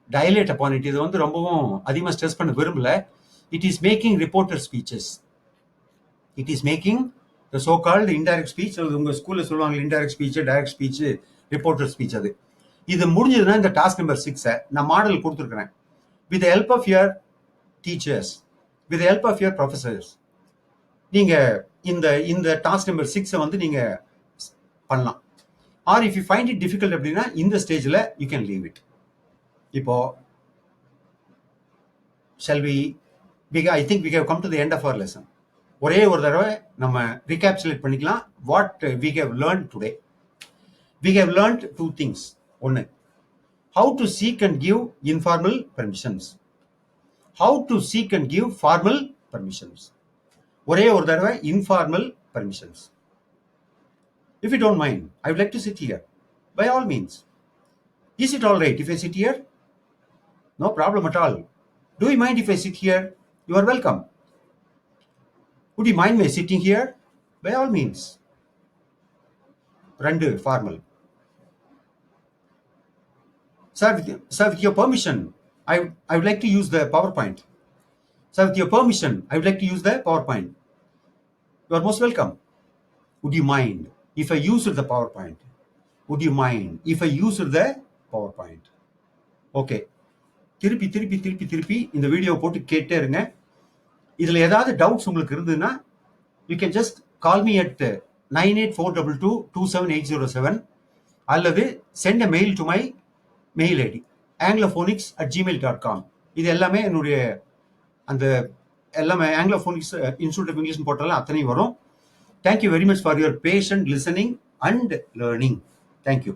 dilate upon it. இது வந்து ரொம்பவும் அதிகமாக ஸ்ட்ரெஸ் பண்ண விரும்பல. It is making reporter speeches. It is making the so called indirect speech. அது உங்க ஸ்கூல்ல சொல்லுவாங்க indirect speech, direct speech, reporter speech. அது இது முடிஞ்சதுன்னா இந்த டாஸ்க் நம்பர் 6 நான் மாடல் கொடுத்துருக்கிறேன். With the help of your teachers, with the help of your professors, நீங்க இந்த இந்த டாஸ்க் நம்பர் 6 வந்து நீங்க பண்ணலாம். Or if you find it difficult அப்படின்னா இந்த ஸ்டேஜ்ல யூ கேன் லீவ் இட். இப்போ shall we I think we have come to the end of our lesson. ஒரே ஒரு தடவை நம்ம ரீகேப்சுலேட் பண்ணிக்கலாம். What we have learned today. We have learned 2 things. ஒன்னு, how to seek and give informal permissions. How to seek and give formal permissions. ஒரே ஒரு தடவை informal permissions. If you don't mind, I would like to sit here. By all means. Is it all right if I sit here? No problem at all. Do you mind if I sit here? You are welcome. Would you mind my sitting here? By all means. 2 formal. Sir, with your permission, I would like to use the PowerPoint. Sir, with your permission, I would like to use the PowerPoint. You are most welcome. Would you mind? if I used the PowerPoint? Would you mind if I used the PowerPoint? Okay, திருப்பி திருப்பி திருப்பி திருப்பி இந்த video போட்டு கேட்டே இருங்க. இதில் ஏதாவது டவுட்ஸ் உங்களுக்கு இருந்ததுன்னா you can just call me at 9842222780 அல்லது send a mail to my mail ID anglophonics@gmail.com. இது எல்லாமே என்னுடைய அந்த எல்லாமே ஆங்கிலோஃபோனிக்ஸ் இன்ஸ்டியூட் ஆஃப் இங்கிலீஷ் போட்டாலும் அத்தனையும் வரும். Thank you very much for your patient listening and learning. Thank you.